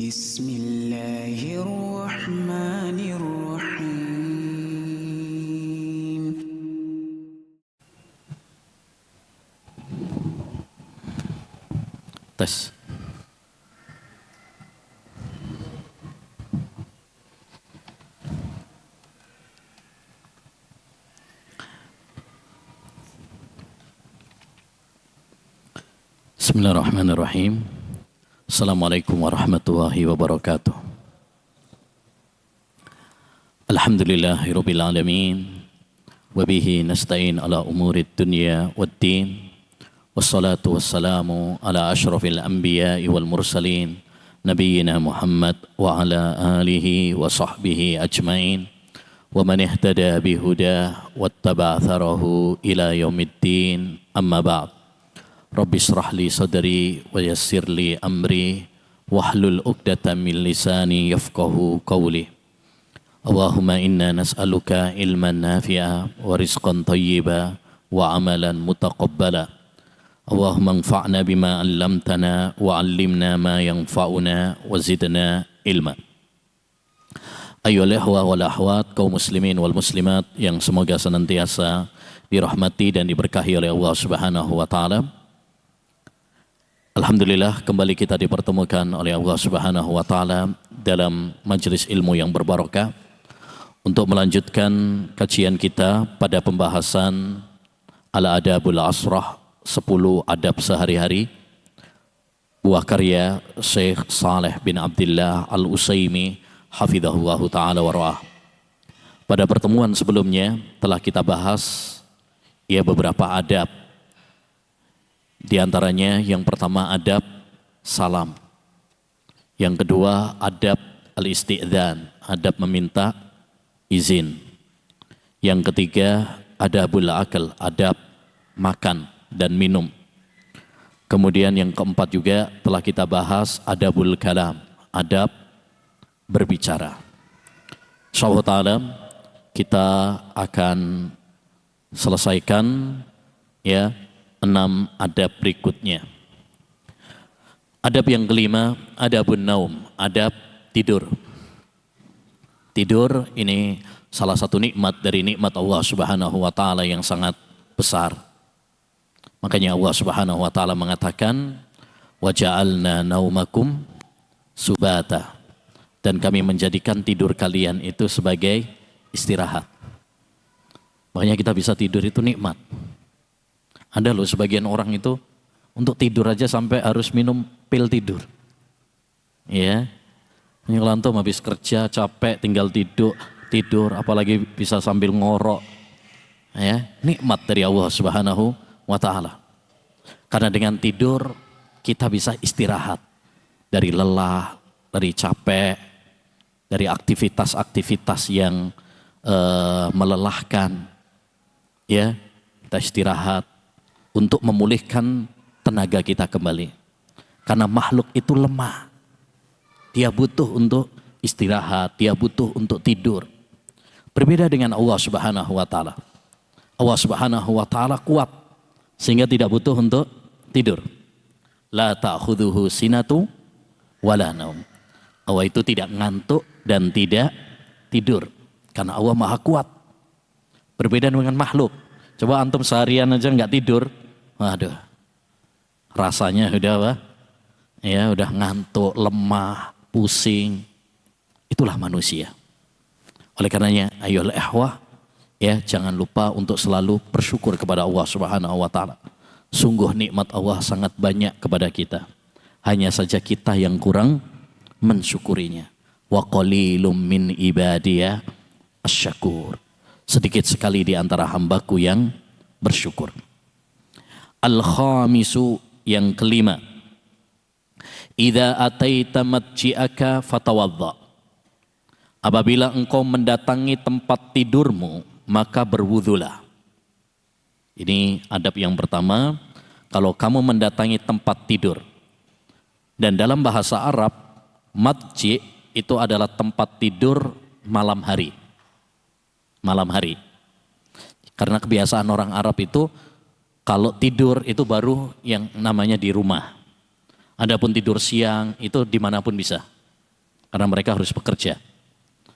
Bismillahirrahmanirrahim. Tes. Bismillahirrahmanirrahim. Assalamualaikum warahmatullahi wabarakatuh. Alhamdulillahirabbil alamin. Wa bihi nasta'in ala umurid dunya waddin. Wassalatu wassalamu ala asyrafil anbiya'i wal mursalin nabiyyina Muhammad wa ala alihi wa sahbihi ajmain wa man ihtada bihudah wattaba'a atharahu ila yaumiddin. Amma ba'd. Rabbi shrah li sadri wa yassir li amri wahlul 'uqdatam min lisani yafqahu qawli. Allahumma inna nas'aluka ilman nafi'a wa rizqan thayyiba wa amalan mutaqabbala. Allahumma anfa'na bima 'allamtana wa 'allimna ma yanfa'una wa zidna ilma. Ayyuhal ikhwah wal akhwat, kaum muslimin wal muslimat yang semoga senantiasa dirahmati dan diberkahi oleh Allah Subhanahu wa taala. Alhamdulillah, kembali kita dipertemukan oleh Allah Subhanahu wa taala dalam majelis ilmu yang berbarokah untuk melanjutkan kajian kita pada pembahasan Al-Adabul Asrah, 10 adab sehari-hari, buah karya Syekh Saleh bin Abdullah Al-Utsaimin hafizahullah taala wa ra'ah. Pada pertemuan sebelumnya telah kita bahas beberapa adab. Di antaranya yang pertama adab salam. Yang kedua adab al-isti'dzan, adab meminta izin. Yang ketiga adabul akal, adab makan dan minum. Kemudian yang keempat juga telah kita bahas adabul kalam, adab berbicara. Insyaallah ta'ala kita akan selesaikan 6 adab berikutnya. Adab yang kelima, adabun naum, adab tidur. Tidur ini salah satu nikmat dari nikmat Allah Subhanahu wa taala yang sangat besar. Makanya Allah Subhanahu wa taala mengatakan, "Wa ja'alna naumakum subata." Dan kami menjadikan tidur kalian itu sebagai istirahat. Makanya kita bisa tidur itu nikmat. Ada loh sebagian orang itu untuk tidur aja sampai harus minum pil tidur. Ya. Ini kalau antum habis kerja capek tinggal tidur apalagi bisa sambil ngorok. Ya, nikmat dari Allah Subhanahu wa taala. Karena dengan tidur kita bisa istirahat dari lelah, dari capek, dari aktivitas-aktivitas yang melelahkan. Ya, kita istirahat untuk memulihkan tenaga kita kembali. Karena makhluk itu lemah. Dia butuh untuk istirahat, dia butuh untuk tidur. Berbeda dengan Allah Subhanahu wa taala. Allah Subhanahu wa taala kuat sehingga tidak butuh untuk tidur. La ta'khudhuhu sinatu wala naum. Allah itu tidak ngantuk dan tidak tidur karena Allah Maha kuat. Berbeda dengan makhluk. Coba antum seharian aja nggak tidur, waduh, rasanya udah ngantuk, lemah, pusing. Itulah manusia. Oleh karenanya, ayolah ikhwah, jangan lupa untuk selalu bersyukur kepada Allah Subhanahu wa taala. Sungguh nikmat Allah sangat banyak kepada kita. Hanya saja kita yang kurang mensyukurinya. Wa qalilum min ibadiyah asyakur. Sedikit sekali di antara hambaku yang bersyukur. Al-khamisu, yang kelima. Idza ataita matji'aka fatawadda. Apabila engkau mendatangi tempat tidurmu, maka berwudulah. Ini adab yang pertama, kalau kamu mendatangi tempat tidur. Dan dalam bahasa Arab, matji' itu adalah tempat tidur malam hari. Malam hari. Karena kebiasaan orang Arab itu kalau tidur itu baru yang namanya di rumah. Adapun tidur siang itu dimanapun bisa. karena mereka harus bekerja.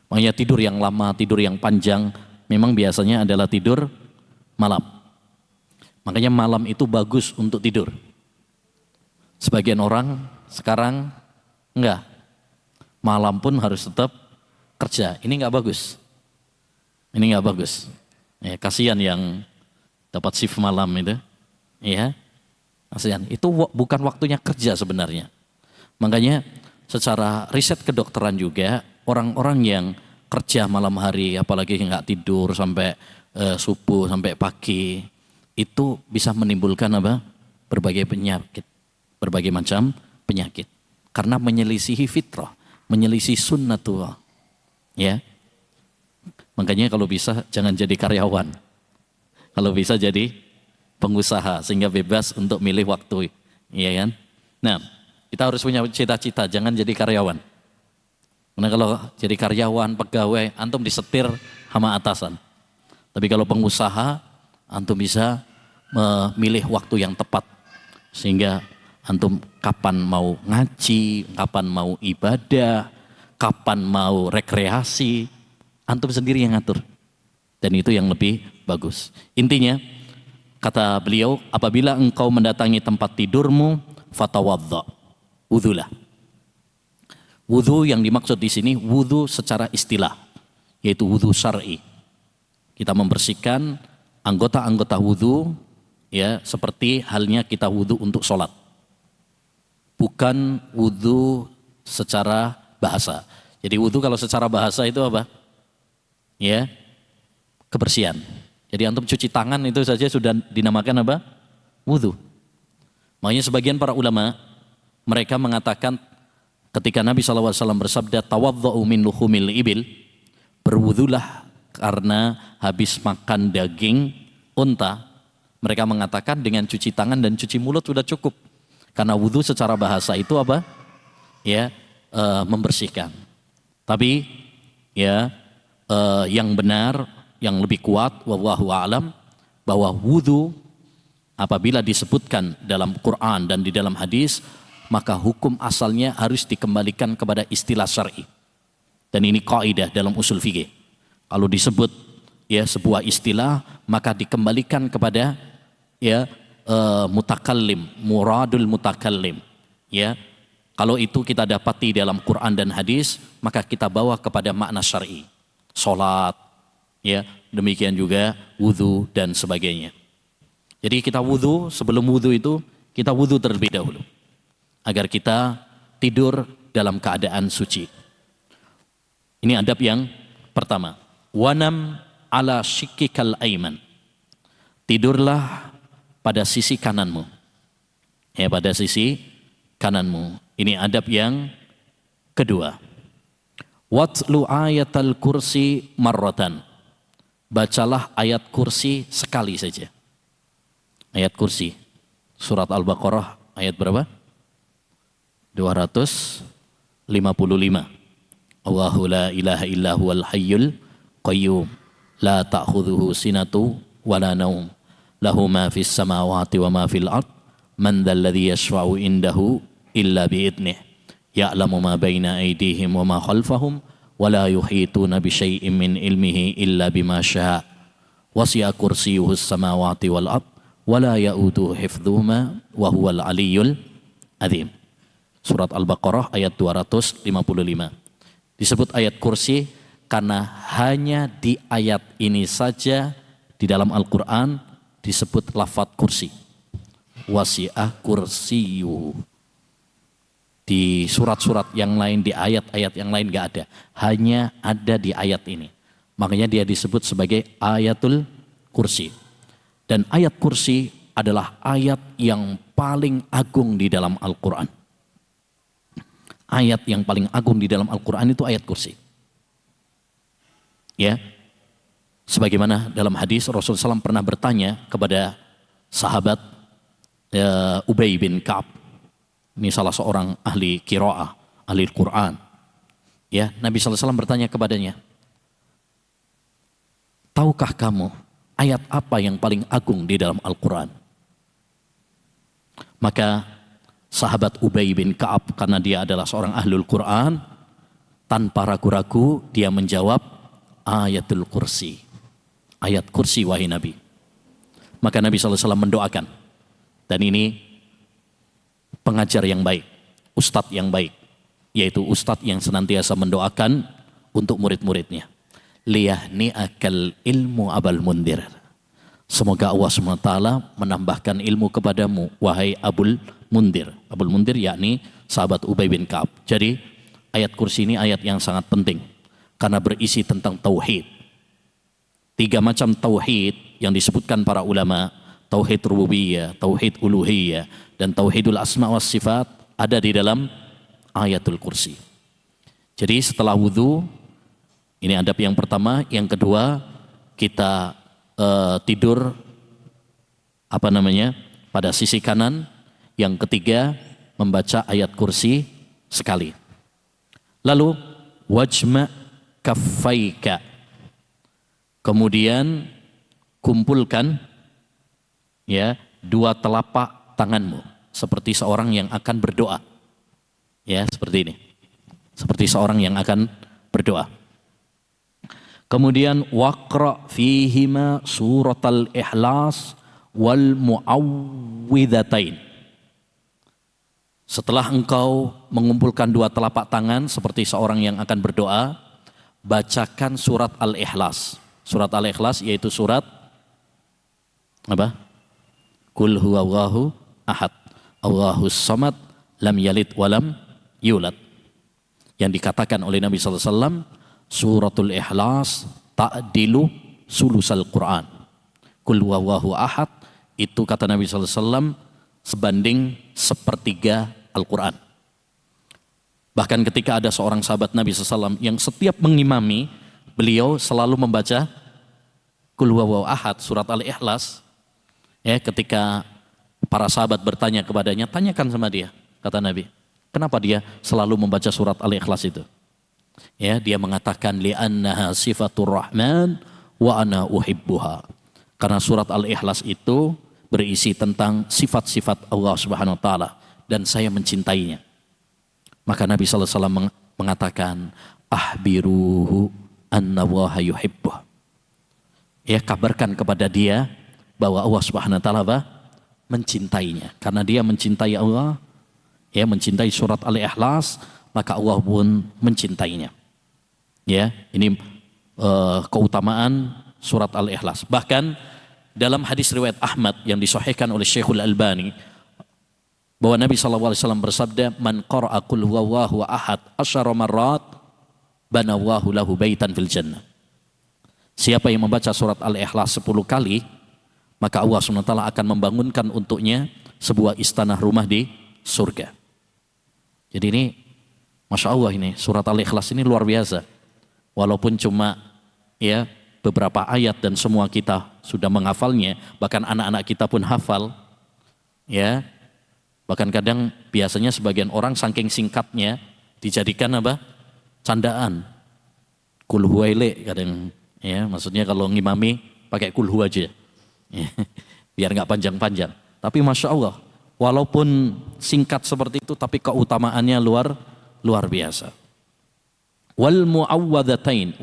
Makanya tidur yang lama, tidur yang panjang memang biasanya adalah tidur malam. Makanya malam itu bagus untuk tidur. Sebagian orang sekarang enggak, malam pun harus tetap kerja. Ini enggak bagus. Ini enggak bagus. Ya, kasihan yang dapat shift malam itu. Ya, kasihan. Itu bukan waktunya kerja sebenarnya. Makanya secara riset kedokteran juga orang-orang yang kerja malam hari, apalagi enggak tidur sampai subuh sampai pagi, itu bisa menimbulkan apa? Berbagai penyakit. Berbagai macam penyakit karena menyelisihi fitrah, menyelisihi sunnatullah. Ya, makanya kalau bisa jangan jadi karyawan, kalau bisa jadi pengusaha sehingga bebas untuk milih waktu, ya kan? Nah, kita harus punya cita-cita, jangan jadi karyawan. Karena kalau jadi karyawan, pegawai, antum disetir sama atasan. Tapi kalau pengusaha, antum bisa memilih waktu yang tepat sehingga antum kapan mau ngaji, kapan mau ibadah, kapan mau rekreasi, antum sendiri yang ngatur. Dan itu yang lebih bagus. Intinya, kata beliau, apabila engkau mendatangi tempat tidurmu, fatawadha, wudhulah. Wudhu yang dimaksud di sini, wudhu secara istilah, yaitu wudhu syar'i. Kita membersihkan anggota-anggota wudhu, ya, seperti halnya kita wudhu untuk sholat. Bukan wudhu secara bahasa. Jadi wudhu kalau secara bahasa itu apa? Ya, kebersihan. Jadi antum cuci tangan itu saja sudah dinamakan apa? Wudhu. Makanya sebagian para ulama mereka mengatakan ketika Nabi SAW bersabda tawadhdha'u min luhumil ibil, berwudhulah karena habis makan daging unta, mereka mengatakan dengan cuci tangan dan cuci mulut sudah cukup. Karena wudhu secara bahasa itu apa? Ya, membersihkan. Tapi ya, yang benar, yang lebih kuat, wallahu a'lam, bahwa wudhu apabila disebutkan dalam Quran dan di dalam hadis, maka hukum asalnya harus dikembalikan kepada istilah syar'i. Dan ini kaidah dalam usul fikih. Kalau disebut ya sebuah istilah, maka dikembalikan kepada ya mutakallim, muradul mutakallim. Ya, kalau itu kita dapati dalam Quran dan hadis, maka kita bawa kepada makna syar'i. Salat, ya, demikian juga wudu dan sebagainya. Jadi kita wudu, sebelum wudu itu kita wudu terlebih dahulu agar kita tidur dalam keadaan suci. Ini adab yang pertama. Wanam ala shikikal aiman. Tidurlah pada sisi kananmu. Ya, pada sisi kananmu. Ini adab yang kedua. Watlu ayatal kursi marratan. Bacalah ayat kursi sekali saja. Ayat kursi. Surat Al-Baqarah ayat berapa? 255. Allahu la ilaha illa huwal hayyul qayyum. La ta'khudhuhu sinatu wa la naum. Lahu ma fis samawati wa ma fil ard. Man dhal ladzi yashfa'u indahu illa bi'idnih. Ya'lamu ma baina aydihim wa ma khalfahum wa la yuhituna bi syai'in min ilmihi illa bima syaa'. Wasi'a kursiyyuhus samawati wal ard wa la ya'uduhu hifdhuhuma wa huwal aliyyul azim. Surat Al-Baqarah ayat 255. Disebut ayat kursi karena hanya di ayat ini saja di dalam Al-Quran disebut lafaz kursi. Wasi'ah kursiyuh. Di surat-surat yang lain, di ayat-ayat yang lain gak ada. Hanya ada di ayat ini. Makanya dia disebut sebagai ayatul kursi. Dan ayat kursi adalah ayat yang paling agung di dalam Al-Quran. Ayat yang paling agung di dalam Al-Quran itu ayat kursi. Ya, sebagaimana dalam hadis Rasulullah SAW pernah bertanya kepada sahabat Ubay bin Ka'ab. Ini salah seorang ahli qiraah, ahli Quran. Ya, Nabi SAW bertanya kepadanya, tahukah kamu ayat apa yang paling agung di dalam Al-Quran? Maka sahabat Ubay bin Ka'ab, karena dia adalah seorang ahlul Quran, Tanpa ragu-ragu dia menjawab ayatul kursi. Ayat kursi wahai Nabi. Maka Nabi SAW mendoakan. Dan ini pengajar yang baik, ustadz yang baik, yaitu ustadz yang senantiasa mendoakan untuk murid-muridnya. Liyahni'akal ilmu abal mundir. Semoga Allah SWT menambahkan ilmu kepadamu, wahai Abul Mundir. Abul Mundir yakni sahabat Ubay bin Ka'ab. Jadi ayat kursi ini ayat yang sangat penting karena berisi tentang tauhid. 3 macam tauhid yang disebutkan para ulama, tauhid rububiyah, tauhid uluhiyah, dan tauhidul asma was sifat ada di dalam ayatul kursi. Jadi setelah wudhu, ini adab yang pertama. Yang kedua, kita tidur pada sisi kanan. Yang ketiga, membaca ayat kursi sekali. Lalu wajma kaffaika, kemudian kumpulkan ya 2 telapak tanganmu seperti seorang yang akan berdoa. Ya, seperti ini. Seperti seorang yang akan berdoa. Kemudian waqra fihima suratal ikhlas wal muawwidhatain. Setelah engkau mengumpulkan 2 telapak tangan seperti seorang yang akan berdoa, bacakan surat Al-Ikhlas. Surat Al-Ikhlas yaitu surat apa? Qul huwallahu ahad, Allahus samad, lam yalid walam yulad. Yang dikatakan oleh Nabi SAW, suratul Ikhlas ta'dilu sulusal Quran. Qul huwallahu ahad, itu kata Nabi SAW sebanding 1/3 Al-Quran. Bahkan ketika ada seorang sahabat Nabi SAW yang setiap mengimami, beliau selalu membaca Qul huwallahu ahad, surat Al-Ikhlas. Ya, ketika para sahabat bertanya kepadanya, tanyakan sama dia, kata Nabi, kenapa dia selalu membaca surat Al-Ikhlas itu? Ya, dia mengatakan li'annaha sifatur rahman wa ana uhibbuha. Karena surat Al-Ikhlas itu berisi tentang sifat-sifat Allah Subhanahu wa taala dan saya mencintainya. Maka Nabi sallallahu alaihi wasallam mengatakan ahbiruhu annallaha yuhibbuh. Ya, kabarkan kepada dia bahwa Allah Subhanahu wa taala mencintainya. Karena dia mencintai Allah, ya, mencintai surat Al-Ikhlas, maka Allah pun mencintainya. Ya, ini keutamaan surat Al-Ikhlas. Bahkan dalam hadis riwayat Ahmad yang disahihkan oleh Syekhul Albani, bahwa Nabi SAW bersabda, man qara'a qul huwallahu ahad 10 marrat banallahu lahu baitan fil jannah. Siapa yang membaca surat Al-Ikhlas 10 kali, maka Allah SWT akan membangunkan untuknya sebuah istana rumah di surga. Jadi ini Masya Allah, ini surat Al-Ikhlas ini luar biasa. Walaupun cuma ya beberapa ayat dan semua kita sudah menghafalnya, bahkan anak-anak kita pun hafal, ya. Bahkan kadang biasanya sebagian orang saking singkatnya dijadikan apa? Candaan. Kul huwaile kadang, ya, maksudnya kalau ngimami pakai kulhu aja. Ya, biar nggak panjang-panjang. Tapi Masya Allah, walaupun singkat seperti itu, tapi keutamaannya luar biasa. Wal muawwidhatain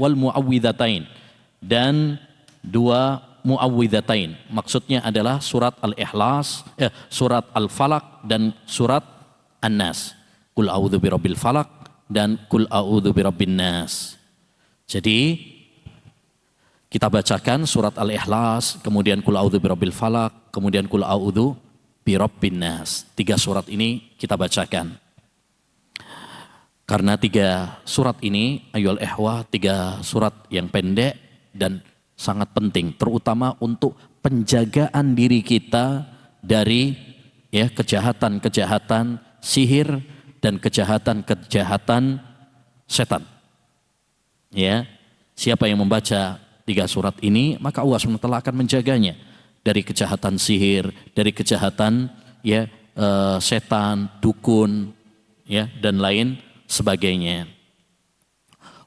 dan 2 muawwidhatain. Maksudnya adalah surat Al-Ikhlas, surat Al-Falaq dan surat An-Nas. Qul a'udzu birabbil falaq dan qul a'udzu birabbin nas. Jadi kita bacakan surat Al-Ikhlas, kemudian qul a'udzu birabbil falaq, kemudian qul a'udzu birabbin nas. 3 surat ini kita bacakan. Karena 3 surat ini, ayyuhal ikhwah, 3 surat yang pendek dan sangat penting, terutama untuk penjagaan diri kita dari ya kejahatan-kejahatan sihir dan kejahatan-kejahatan setan. Ya, siapa yang membaca 3 surat ini, maka Allah SWT akan menjaganya dari kejahatan sihir, dari kejahatan ya setan, dukun, ya, dan lain sebagainya.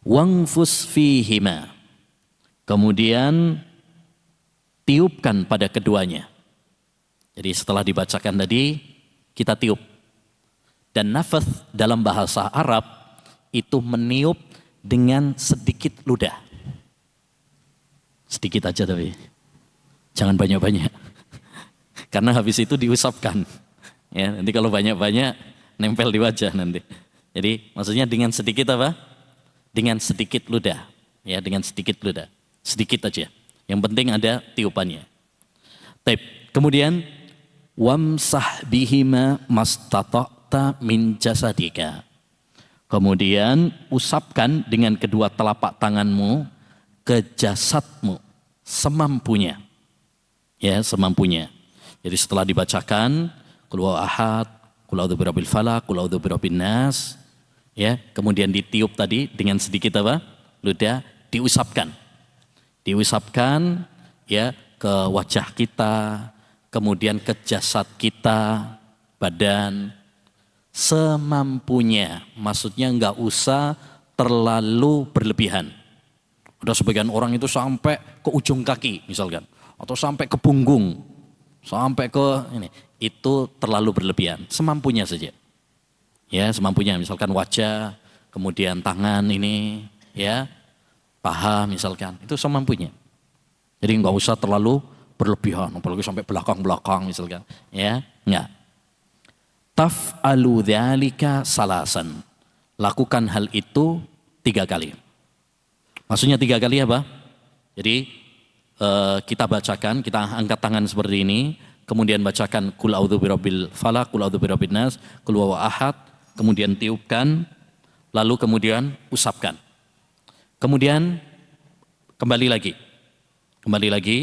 Wangfus fihima, kemudian tiupkan pada keduanya. Jadi setelah dibacakan tadi, kita tiup. Dan nafath dalam bahasa Arab itu meniup dengan sedikit ludah. Sedikit aja tapi jangan banyak-banyak. Karena habis itu diusapkan. Ya, nanti kalau banyak-banyak nempel di wajah nanti. Jadi maksudnya dengan sedikit apa? Dengan sedikit ludah. Ya, dengan sedikit ludah. Sedikit aja. Yang penting ada tiupannya. Kemudian wamsah bihima mastata'ta min jasadika. Kemudian usapkan dengan kedua telapak tanganmu ke jasadmu semampunya. Ya, semampunya. Jadi setelah dibacakan qul huwallahu ahad, qul a'udzu birabbil falaq, qul a'udzu birabbin nas, ya, kemudian ditiup tadi dengan sedikit apa? Ludah, diusapkan. Diusapkan ya ke wajah kita, kemudian ke jasad kita, badan semampunya. Maksudnya enggak usah terlalu berlebihan. Ada sebagian orang itu sampai ke ujung kaki misalkan, atau sampai ke punggung, sampai ke ini, itu terlalu berlebihan. Semampunya saja, ya semampunya. Misalkan wajah, kemudian tangan ini, ya paha misalkan, itu semampunya. Jadi nggak usah terlalu berlebihan, apalagi sampai belakang-belakang misalkan, ya nggak. Taf'alu dzalika salasan. Lakukan hal itu 3 kali. Maksudnya 3 kali apa? Jadi kita bacakan, kita angkat tangan seperti ini, kemudian bacakan qul a'udzu birabbil falaq, qul a'udzu birabbin nas, qul huwallahu ahad, kemudian tiupkan, lalu kemudian usapkan. Kemudian kembali lagi,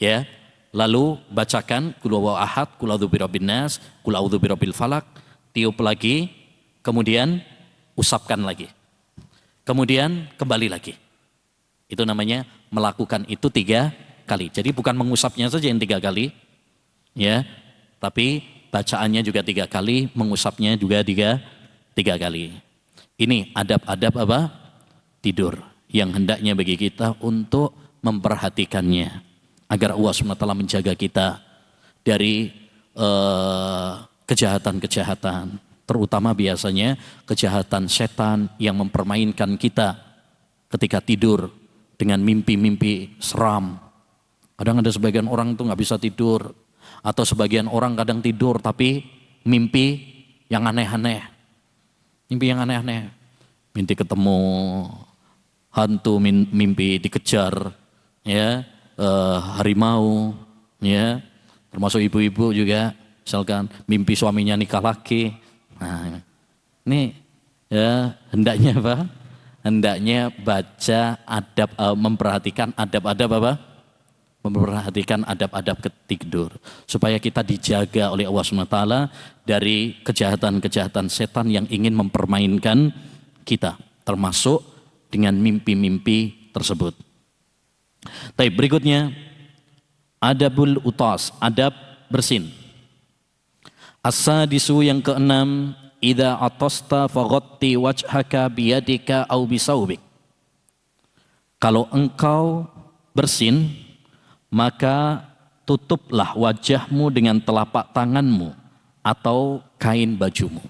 ya. Lalu bacakan qul huwallahu ahad, qul a'udzu birabbin nas, qul a'udzu birabbil falaq, tiup lagi, kemudian usapkan lagi. Kemudian kembali lagi. Itu namanya melakukan itu 3 kali. Jadi bukan mengusapnya saja yang 3 kali, ya, tapi bacaannya juga 3 kali, mengusapnya juga 3 kali. Ini adab-adab apa? Tidur yang hendaknya bagi kita untuk memperhatikannya agar Allah SWT menjaga kita dari kejahatan-kejahatan, terutama biasanya kejahatan setan yang mempermainkan kita ketika tidur dengan mimpi-mimpi seram. Kadang ada sebagian orang tuh nggak bisa tidur, atau sebagian orang kadang tidur tapi mimpi yang aneh-aneh. Mimpi yang aneh-aneh. Mimpi ketemu hantu, mimpi dikejar, ya, harimau, ya, termasuk ibu-ibu juga, misalkan mimpi suaminya nikah lagi. Nah, ini ya hendaknya apa? Hendaknya baca adab, memperhatikan adab-adab apa? Memperhatikan adab-adab tidur supaya kita dijaga oleh Allah SWT dari kejahatan-kejahatan setan yang ingin mempermainkan kita, termasuk dengan mimpi-mimpi tersebut. Baik, berikutnya adabul utas, adab bersin. As-sadisu yang ke-6, idza atasta faghatti wajhaka biyadika aw bisaubik. Kalau engkau bersin, maka tutuplah wajahmu dengan telapak tanganmu atau kain bajumu.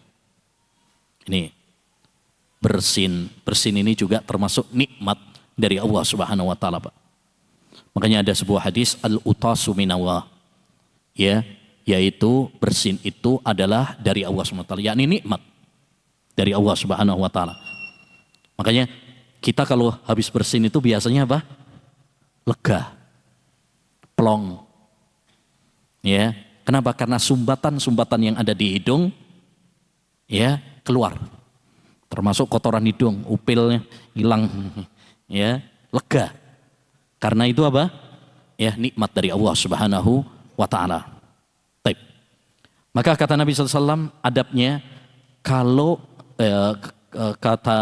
Ini bersin. Bersin ini juga termasuk nikmat dari Allah Subhanahu wa taala, Pak. Makanya ada sebuah hadis al-utasu minallah. Ya, yaitu bersin itu adalah dari Allah Subhanahu wa taala, yakni nikmat dari Allah Subhanahu wa taala. Makanya kita kalau habis bersin itu biasanya apa? Lega, plong. Ya, kenapa? Karena sumbatan-sumbatan yang ada di hidung ya keluar. Termasuk kotoran hidung, upilnya hilang. Ya, lega. Karena itu apa? Ya, nikmat dari Allah Subhanahu wa taala. Baik. Maka kata Nabi SAW, adabnya kalau kata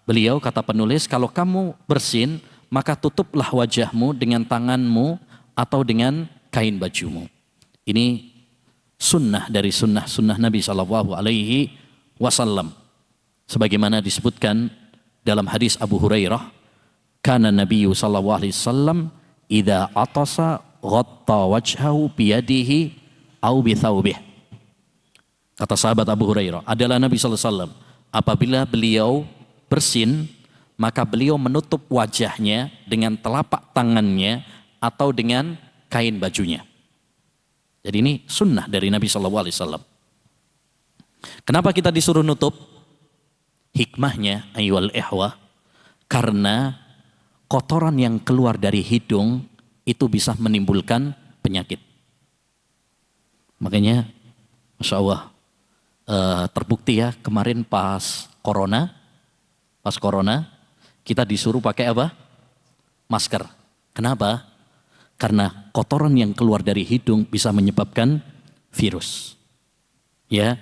beliau, kata penulis, kalau kamu bersin, maka tutuplah wajahmu dengan tanganmu atau dengan kain bajumu. Ini sunnah dari sunnah Nabi SAW. Sebagaimana disebutkan dalam hadis Abu Hurairah, kana Nabi SAW idza atasa ghatta wajhahu biyadihi au bi thawbih. Kata sahabat Abu Hurairah, adalah Nabi SAW apabila beliau bersin, maka beliau menutup wajahnya dengan telapak tangannya atau dengan kain bajunya. Jadi ini sunnah dari Nabi SAW. Kenapa kita disuruh nutup? Hikmahnya, ayyuhal ihwah, karena kotoran yang keluar dari hidung itu bisa menimbulkan penyakit. Makanya, Masya Allah, terbukti ya kemarin pas corona, kita disuruh pakai apa? Masker. Kenapa? Karena kotoran yang keluar dari hidung bisa menyebabkan virus. Ya,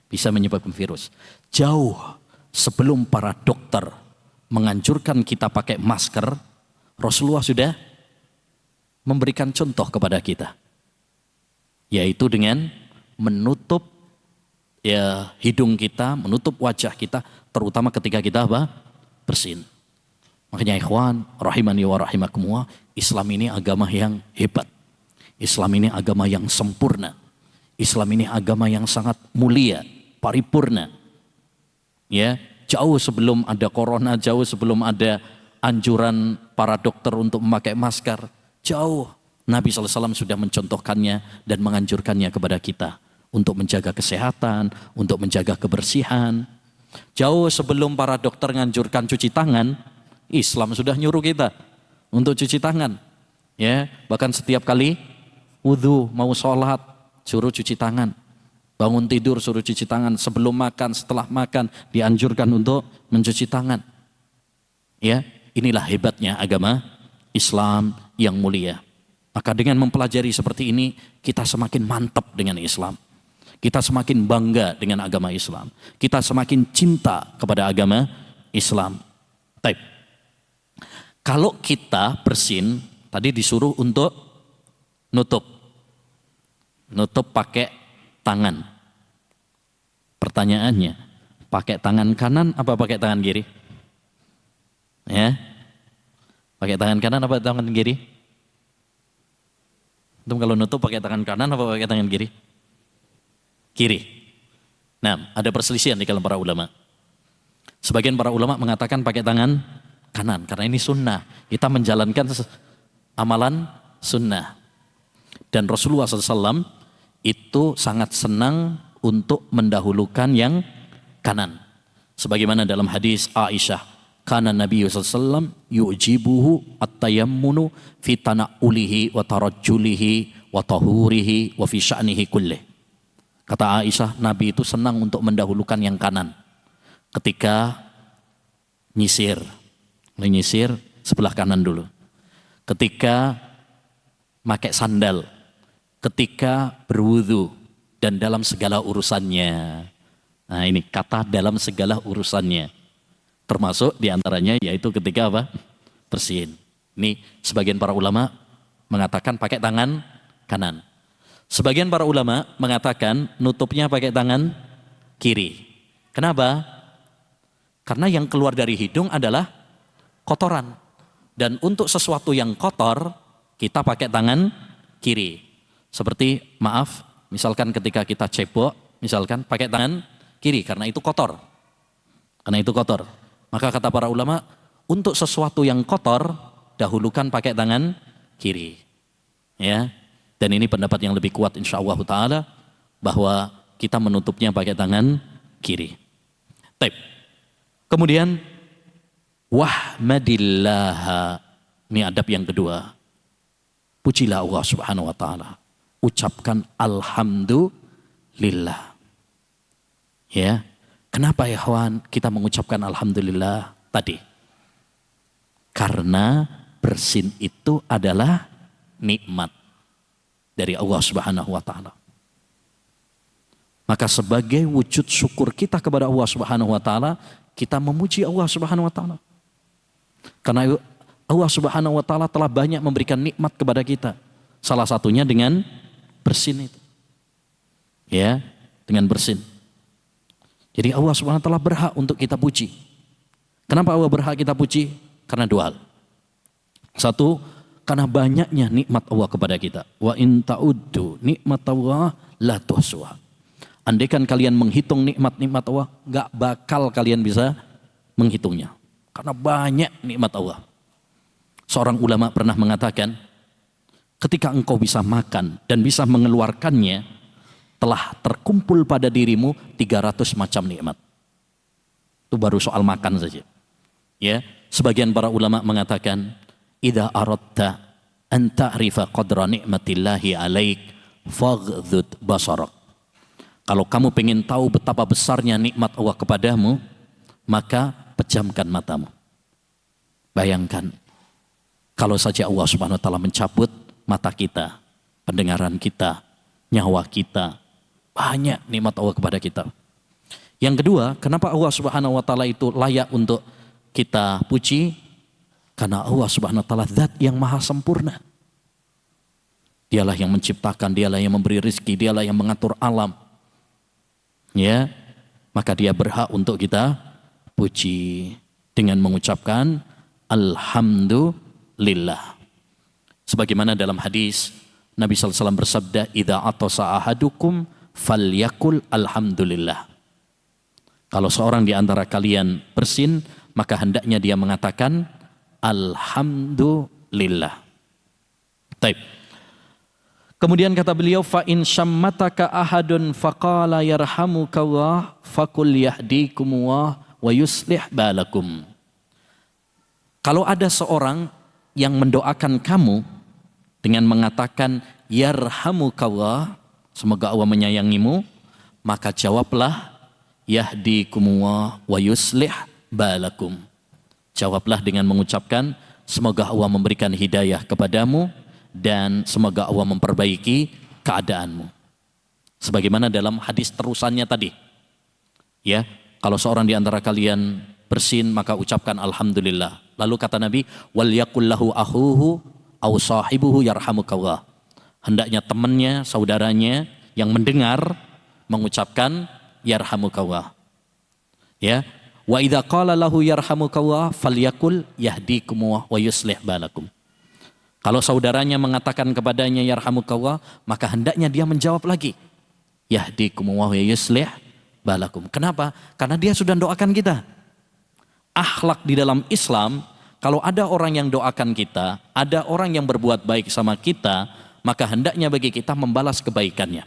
bisa menyebabkan virus. Jauh sebelum para dokter menganjurkan kita pakai masker, Rasulullah sudah memberikan contoh kepada kita. Yaitu dengan menutup ya hidung kita, menutup wajah kita, terutama ketika kita apa? Bersin. Makanya ikhwan, rahimani wa rahimakumullah, Islam ini agama yang hebat. Islam ini agama yang sempurna. Islam ini agama yang sangat mulia, paripurna. Ya, jauh sebelum ada corona, jauh sebelum ada anjuran para dokter untuk memakai masker, jauh Nabi SAW sudah mencontohkannya dan menganjurkannya kepada kita untuk menjaga kesehatan, untuk menjaga kebersihan. Jauh sebelum para dokter menganjurkan cuci tangan, Islam sudah nyuruh kita untuk cuci tangan. Ya, bahkan setiap kali wudhu, mau sholat, suruh cuci tangan. Bangun tidur suruh cuci tangan, sebelum makan, setelah makan dianjurkan untuk mencuci tangan. Ya, inilah hebatnya agama Islam yang mulia. Maka dengan mempelajari seperti ini, kita semakin mantap dengan Islam. Kita semakin bangga dengan agama Islam. Kita semakin cinta kepada agama Islam. Baik. Kalau kita bersin, tadi disuruh untuk nutup pakai tangan. Pertanyaannya, pakai tangan kanan apa pakai tangan kiri? Ya, pakai tangan kanan apa tangan kiri? Itu kalau nutup pakai tangan kanan apa pakai tangan kiri? Kiri. Nah, ada perselisihan di kalangan para ulama. Sebagian para ulama mengatakan pakai tangan kanan karena ini sunnah. Kita menjalankan amalan sunnah. Dan Rasulullah SAW itu sangat senang untuk mendahulukan yang kanan. Sebagaimana dalam hadis Aisyah, kana Nabi SAW yu'jibuhu at-tayammunu fi tana'ulihi wa tarajjulihi wa tahurihi wa fi sya'nihi kullih. Kata Aisyah, Nabi itu senang untuk mendahulukan yang kanan. Ketika menyisir sebelah kanan dulu. Ketika pakai sandal, ketika berwudu dan dalam segala urusannya. Nah ini kata dalam segala urusannya. Termasuk diantaranya yaitu ketika apa? Bersin. Ini sebagian para ulama mengatakan pakai tangan kanan. Sebagian para ulama mengatakan nutupnya pakai tangan kiri. Kenapa? Karena yang keluar dari hidung adalah kotoran. Dan untuk sesuatu yang kotor, kita pakai tangan kiri. Seperti, maaf, misalkan ketika kita cebok, misalkan pakai tangan kiri, karena itu kotor. Karena itu kotor. Maka kata para ulama, untuk sesuatu yang kotor, dahulukan pakai tangan kiri. Ya. Dan ini pendapat yang lebih kuat insyaallah ta'ala, bahwa kita menutupnya pakai tangan kiri. Baik. Kemudian, wahmadillaha. Ini adab yang kedua. Pujilah Allah subhanahu wa ta'ala. Ucapkan alhamdulillah. Ya. Kenapa ya kawan kita mengucapkan alhamdulillah tadi? Karena bersin itu adalah nikmat dari Allah subhanahu wa ta'ala. Maka sebagai wujud syukur kita kepada Allah subhanahu wa ta'ala, kita memuji Allah subhanahu wa ta'ala. Karena Allah subhanahu wa ta'ala telah banyak memberikan nikmat kepada kita. Salah satunya dengan bersin itu. Ya, dengan bersin. Jadi Allah subhanahu wa ta'ala berhak untuk kita puji. Kenapa Allah berhak kita puji? Karena dua hal. Satu, karena banyaknya nikmat Allah kepada kita. Wa in ta'uddu nikmat Allah la tuhsuha. Andaikan kalian menghitung nikmat-nikmat Allah, gak bakal kalian bisa menghitungnya. Karena banyak nikmat Allah. Seorang ulama pernah mengatakan, ketika engkau bisa makan dan bisa mengeluarkannya, telah terkumpul pada dirimu 300 macam nikmat. Itu baru soal makan saja. Ya, sebagian para ulama mengatakan, idza aradta an ta'rifa qadra ni'matillahi 'alaik faghdud basarak. Kalau kamu ingin tahu betapa besarnya nikmat Allah kepadamu, maka pejamkan matamu. Bayangkan, kalau saja Allah Subhanahu wa taala mencabut mata kita, pendengaran kita, nyawa kita, banyak nikmat Allah kepada kita. Yang kedua, kenapa Allah Subhanahu wa taala itu layak untuk kita puji? Karena Allah Subhanahu wa taala zat yang maha sempurna. Dialah yang menciptakan, dialah yang memberi rezeki, dialah yang mengatur alam. Ya, maka dia berhak untuk kita puji dengan mengucapkan alhamdulillah. Sebagaimana dalam hadis Nabi SAW bersabda, idza atasa ahadukum falyakul alhamdulillah. Kalau seorang di antara kalian bersin, maka hendaknya dia mengatakan alhamdulillah. Baik. Kemudian kata beliau, fa in syammataka ahadun faqala yarhamukallah faqul yahdikumullah wa yuslih balakum. Kalau ada seorang yang mendoakan kamu dengan mengatakan yarhamukallah, semoga Allah menyayangimu, maka jawablah yahdikumullah wa yuslih balakum. Jawablah dengan mengucapkan semoga Allah memberikan hidayah kepadamu dan semoga Allah memperbaiki keadaanmu. Sebagaimana dalam hadis terusannya tadi. Ya, kalau seorang di antara kalian bersin maka ucapkan alhamdulillah. Lalu kata Nabi, wal yaqul lahu akhuhu aw sahibuhu yarhamukallah. Hendaknya temannya, saudaranya yang mendengar mengucapkan yarhamukallah. Ya, wa idza qala lahu yarhamukallah falyakul yahdikumullah wa yuslih balakum. Kalau saudaranya mengatakan kepadanya yarhamukallah, maka hendaknya dia menjawab lagi yahdikumullah wa yuslih balakum. Kenapa? Karena dia sudah doakan kita. Akhlak di dalam Islam, kalau ada orang yang doakan kita, ada orang yang berbuat baik sama kita, maka hendaknya bagi kita membalas kebaikannya.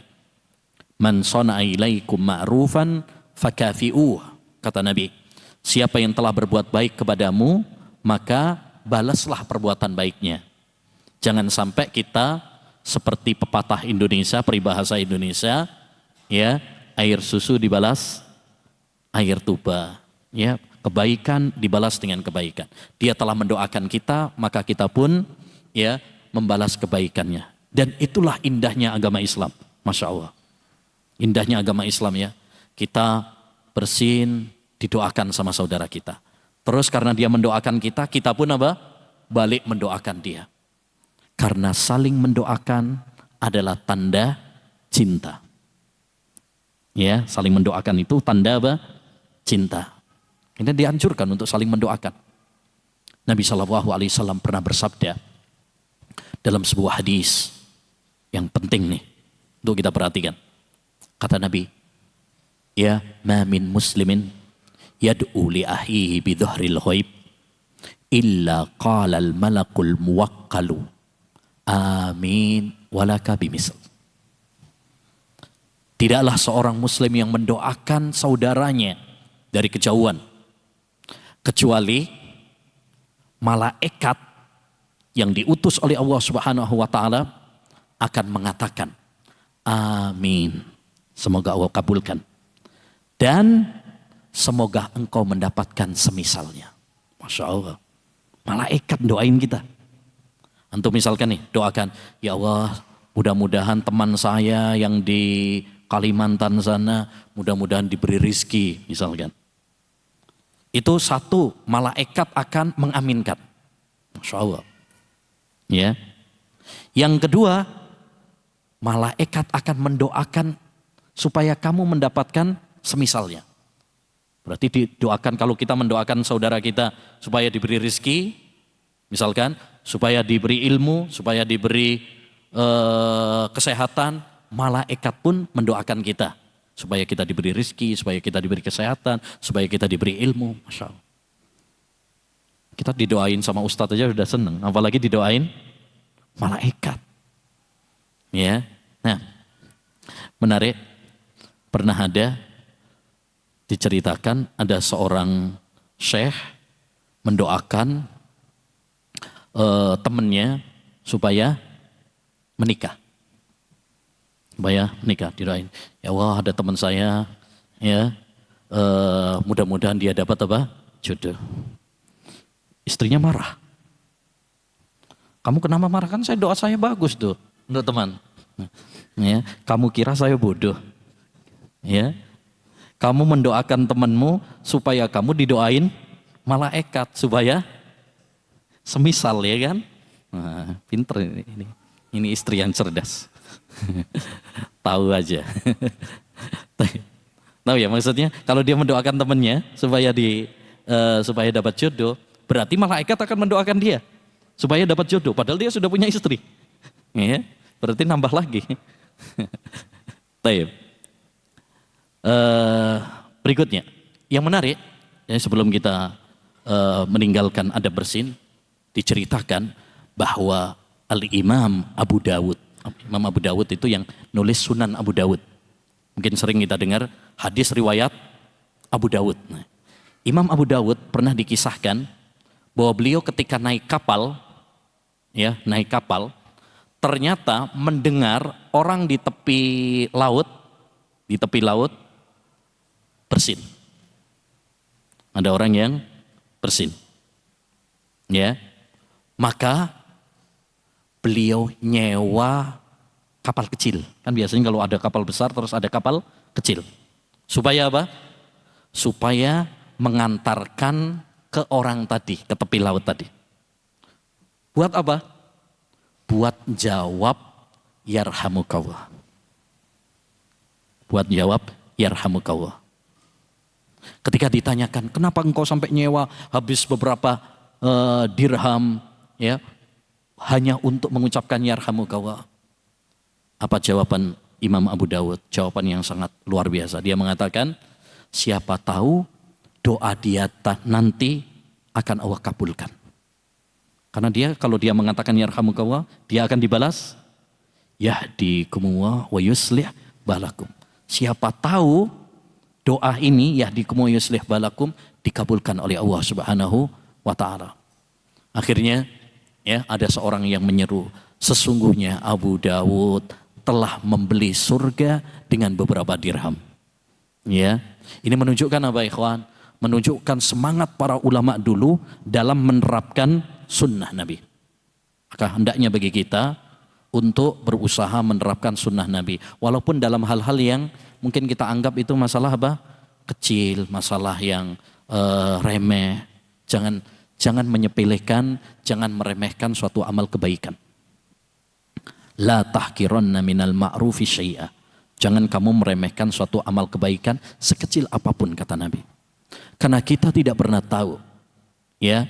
Man sana'a ilaikum ma'rufan fakafi'uh, kata Nabi. Siapa yang telah berbuat baik kepadamu, maka balaslah perbuatan baiknya. Jangan sampai kita seperti pepatah Indonesia, peribahasa Indonesia, ya, air susu dibalas air tuba, ya, kebaikan dibalas dengan kebaikan. Dia telah mendoakan kita, maka kita pun ya membalas kebaikannya. Dan itulah indahnya agama Islam, Masya Allah. Indahnya agama Islam ya. Kita bersin, didoakan sama saudara kita. Terus karena dia mendoakan kita, kita pun apa? Balik mendoakan dia. Karena saling mendoakan adalah tanda cinta. Ya, saling mendoakan itu tanda apa? Cinta. Ini dianjurkan untuk saling mendoakan. Nabi SAW pernah bersabda dalam sebuah hadis yang penting nih untuk kita perhatikan. Kata Nabi, ya ma min muslimin yad'u li ahihi bi dhahril ghaib illa qala al malakul muwakkalu amin walaka bimisl. Tidaklah seorang muslim yang mendoakan saudaranya dari kejauhan kecuali malaikat yang diutus oleh Allah Subhanahu wa taala akan mengatakan amin, semoga Allah kabulkan, dan semoga engkau mendapatkan semisalnya. Masya Allah, malaikat doain kita. Antum misalkan nih doakan, ya Allah mudah-mudahan teman saya yang di Kalimantan sana mudah-mudahan diberi rizki misalkan. Itu satu, malaikat akan mengaminkan. Masya Allah. Ya. Yang kedua, malaikat akan mendoakan supaya kamu mendapatkan semisalnya. Berarti didoakan, kalau kita mendoakan saudara kita supaya diberi rizki, misalkan supaya diberi ilmu, supaya diberi kesehatan, malaikat pun mendoakan kita Supaya kita diberi rezeki, supaya kita diberi kesehatan, supaya kita diberi ilmu. Masya Allah. Kita didoain sama ustadz aja udah seneng, apalagi didoain malaikat. Ya, nah menarik. Pernah ada diceritakan ada seorang syekh mendoakan temannya supaya menikah. Didoain. Ya Allah, ada teman saya, ya mudah-mudahan dia dapat apa? Jodoh. Istrinya marah. Kamu kenapa marah? Kan doa saya bagus tuh untuk teman. Ya, kamu kira saya bodoh? Ya, kamu mendoakan temanmu supaya kamu didoain malaikat supaya semisal, ya kan? Nah, pinter ini istri yang cerdas. Tahu aja. Tahu ya maksudnya, kalau dia mendoakan temannya supaya dapat jodoh, berarti malaikat akan mendoakan dia supaya dapat jodoh, padahal dia sudah punya istri. Ya, berarti nambah lagi. Baik. Berikutnya, yang menarik, ya, sebelum kita meninggalkan adab bersin, diceritakan bahwa Al-Imam Abu Dawud, Imam Abu Dawud itu yang nulis Sunan Abu Dawud. Mungkin sering kita dengar hadis riwayat Abu Dawud. Nah, Imam Abu Dawud pernah dikisahkan bahwa beliau ketika naik kapal, ternyata mendengar orang di tepi laut bersin. Ada orang yang bersin. Ya. Maka beliau nyewa kapal kecil. Kan biasanya kalau ada kapal besar terus ada kapal kecil. Supaya apa? Supaya mengantarkan ke orang tadi, ke tepi laut tadi. Buat apa? Buat jawab yarhamukallah. Buat jawab yarhamukallah. Ketika ditanyakan, kenapa engkau sampai nyewa habis beberapa dirham, ya, hanya untuk mengucapkan yarhamukallah? Apa jawaban Imam Abu Dawud? Jawaban yang sangat luar biasa. Dia mengatakan, siapa tahu doa dia nanti akan Allah kabulkan. Karena kalau dia mengatakan yarhamukallah, dia akan dibalas yahdikumullah wa yuslih balakum. Siapa tahu doa ini yahdikumullah wa yuslih balakum dikabulkan oleh Allah Subhanahu wa taala. Akhirnya, ya, ada seorang yang menyeru, sesungguhnya Abu Dawud telah membeli surga dengan beberapa dirham. Ya, ini menunjukkan apa, ikhwan? Menunjukkan semangat para ulama dulu dalam menerapkan sunnah Nabi. Maka hendaknya bagi kita untuk berusaha menerapkan sunnah Nabi, walaupun dalam hal-hal yang mungkin kita anggap itu masalah apa? Kecil, masalah yang remeh. Jangan menyepelekan, jangan meremehkan suatu amal kebaikan. La tahkiranna minal ma'rufi syai'a. Jangan kamu meremehkan suatu amal kebaikan sekecil apapun, kata Nabi. Karena kita tidak pernah tahu, ya,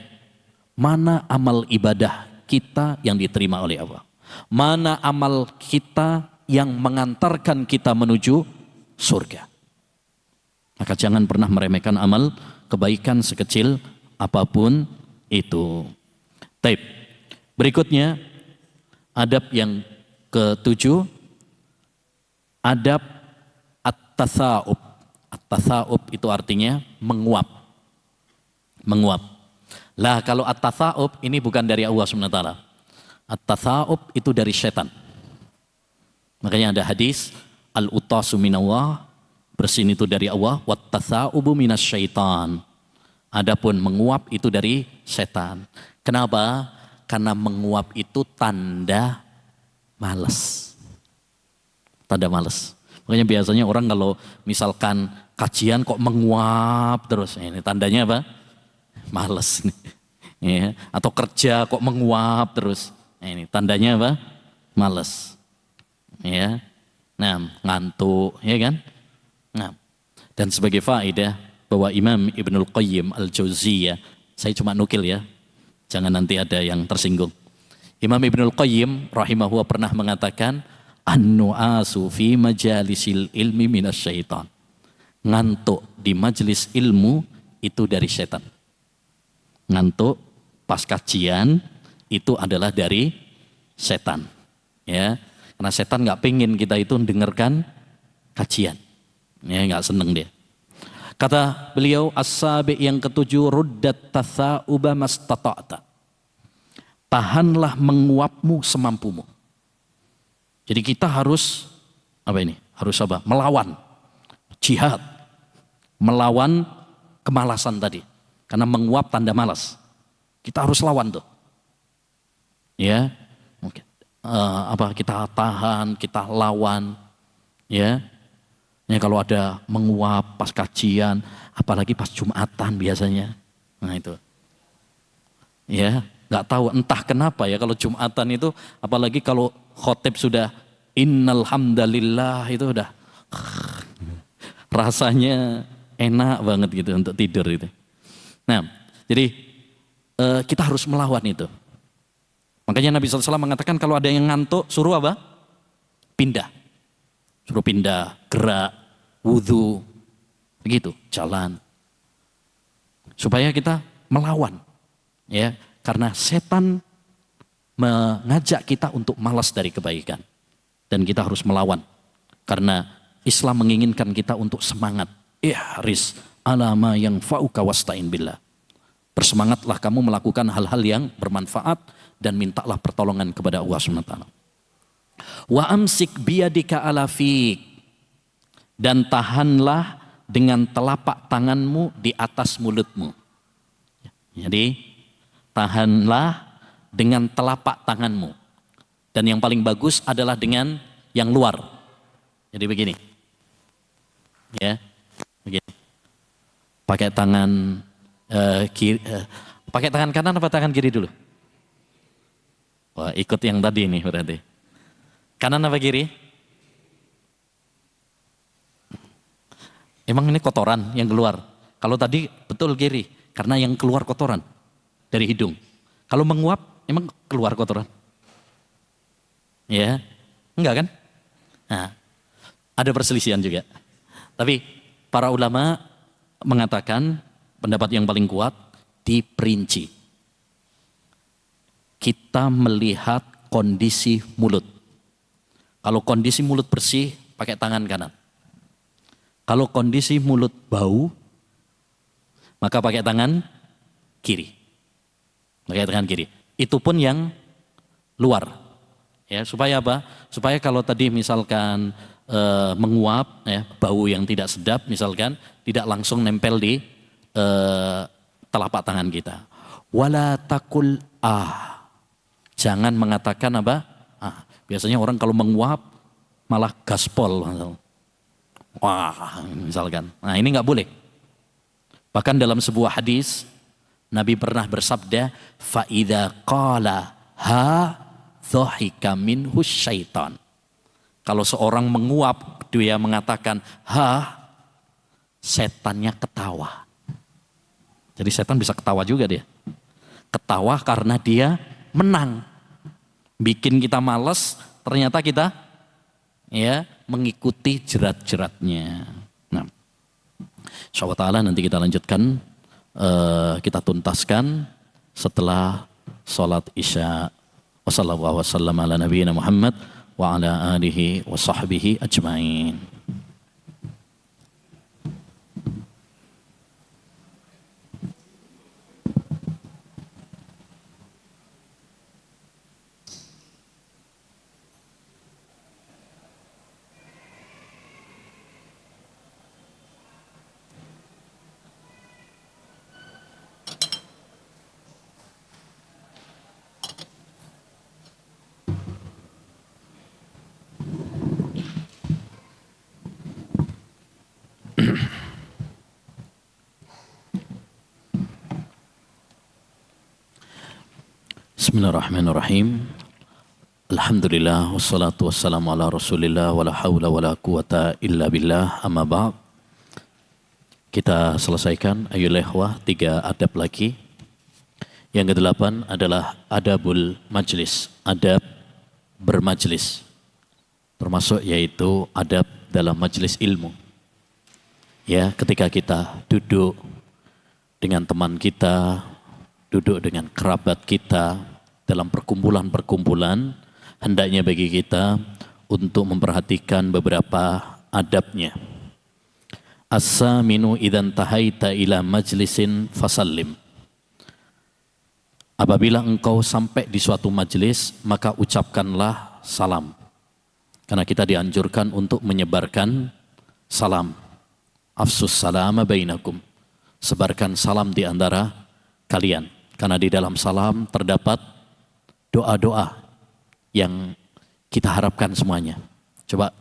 mana amal ibadah kita yang diterima oleh Allah. Mana amal kita yang mengantarkan kita menuju surga. Maka jangan pernah meremehkan amal kebaikan sekecil apapun itu. Taib. Berikutnya, adab yang ke-7, adab at-tasa'ub. At-tasa'ub itu artinya menguap. Menguap. Lah kalau at-tasa'ub ini bukan dari Allah SWT. At-tasa'ub itu dari setan. Makanya ada hadis, al-utasu minallah, bersin itu dari Allah, wat-tasa'ubu minas syaitan. Adapun menguap itu dari setan. Kenapa? Karena menguap itu tanda malas. Tanda malas. Makanya biasanya orang kalau misalkan kajian kok menguap terus, ini tandanya apa? Malas. Ya. Atau kerja kok menguap terus, ini tandanya apa? Malas. Ya. Nah, ngantuk, ya kan? Nah, dan sebagai faedah bahwa Imam Ibnul Qayyim Al-Jauziyah, saya cuma nukil ya, jangan nanti ada yang tersinggung. Imam Ibnul Qayyim rahimahullah pernah mengatakan, An-nu'asu fi majalisil ilmi minasyaitan. Ngantuk di majelis ilmu itu dari setan. Ngantuk pas kajian itu adalah dari setan. Ya, karena setan nggak pengen kita itu dengarkan kajian. Ya, nggak seneng dia. Kata beliau as-sabi yang ketujuh, ruddat tatha'uba mastata'ta. Tahanlah menguapmu semampumu. Jadi kita harus apa ini? Harus apa? Melawan jihad, melawan kemalasan tadi. Karena menguap tanda malas. Kita harus lawan tuh. Ya, mungkin kita tahan, kita lawan. Ya, kalau ada menguap pas kajian, apalagi pas Jumatan biasanya. Nah itu. Ya, nggak tahu entah kenapa ya kalau Jumatan itu, apalagi kalau khotib sudah innal hamdalillah itu udah rasanya enak banget gitu untuk tidur itu. Nah, jadi kita harus melawan itu. Makanya Nabi SAW mengatakan kalau ada yang ngantuk suruh apa? Pindah. Suruh pindah, gerak, wudhu, begitu, jalan. Supaya kita melawan. Ya, karena setan mengajak kita untuk malas dari kebaikan. Dan kita harus melawan. Karena Islam menginginkan kita untuk semangat. Ihris alama yang fa'uka wasta'in billah. Bersemangatlah kamu melakukan hal-hal yang bermanfaat dan mintalah pertolongan kepada Allah SWT. Wa amsik biyadika ala fiik. Dan tahanlah dengan telapak tanganmu di atas mulutmu. Jadi tahanlah dengan telapak tanganmu. Dan yang paling bagus adalah dengan yang luar. Jadi begini. Ya, begini. Pakai tangan kiri, pakai tangan kanan apa tangan kiri dulu? Wah, ikut yang tadi nih berarti. Kanan apa kiri? Emang ini kotoran yang keluar. Kalau tadi betul kiri, karena yang keluar kotoran dari hidung. Kalau menguap, emang keluar kotoran? Ya, enggak kan? Nah, ada perselisihan juga. Tapi para ulama mengatakan pendapat yang paling kuat diperinci. Kita melihat kondisi mulut. Kalau kondisi mulut bersih, pakai tangan kanan. Kalau kondisi mulut bau, maka pakai tangan kiri. Pakai tangan kiri. Itu pun yang luar. Ya, supaya apa? Supaya kalau tadi misalkan menguap, ya, bau yang tidak sedap misalkan, tidak langsung nempel di telapak tangan kita. Wala takul jangan mengatakan apa? Biasanya orang kalau menguap malah gaspol. Wah, misalkan. Nah, ini nggak boleh. Bahkan dalam sebuah hadis Nabi pernah bersabda, fa idza qala dhahika minhu syaitan. Kalau seorang menguap, dia mengatakan setannya ketawa. Jadi setan bisa ketawa juga dia. Ketawa karena dia menang. Bikin kita malas, ternyata kita ya mengikuti jerat-jeratnya. Nah, insyaallah ta'ala nanti kita lanjutkan, kita tuntaskan setelah sholat isya. Wassallallahu wasallam ala nabiyina Muhammad wa ala alihi wa sahbihi ajmain. Bismillahirrahmanirrahim. Alhamdulillah wassalatu wassalamu ala Rasulillah wala haula wala quwata illa billah, amma ba'd. Kita selesaikan ayyuhal ikhwah 3 adab lagi. Yang ke-8 adalah adabul majlis, adab bermajlis. termasuk yaitu adab dalam majelis ilmu. Ya, ketika kita duduk dengan teman kita, duduk dengan kerabat kita dalam perkumpulan-perkumpulan, hendaknya bagi kita untuk memperhatikan beberapa adabnya. As-saminu idzan tahaita ila majlisin fasallim. Apabila engkau sampai di suatu majelis, maka ucapkanlah salam. Karena kita dianjurkan untuk menyebarkan salam. Afsus salama bainakum. Sebarkan salam di antara kalian. Karena di dalam salam terdapat doa-doa yang kita harapkan semuanya. Coba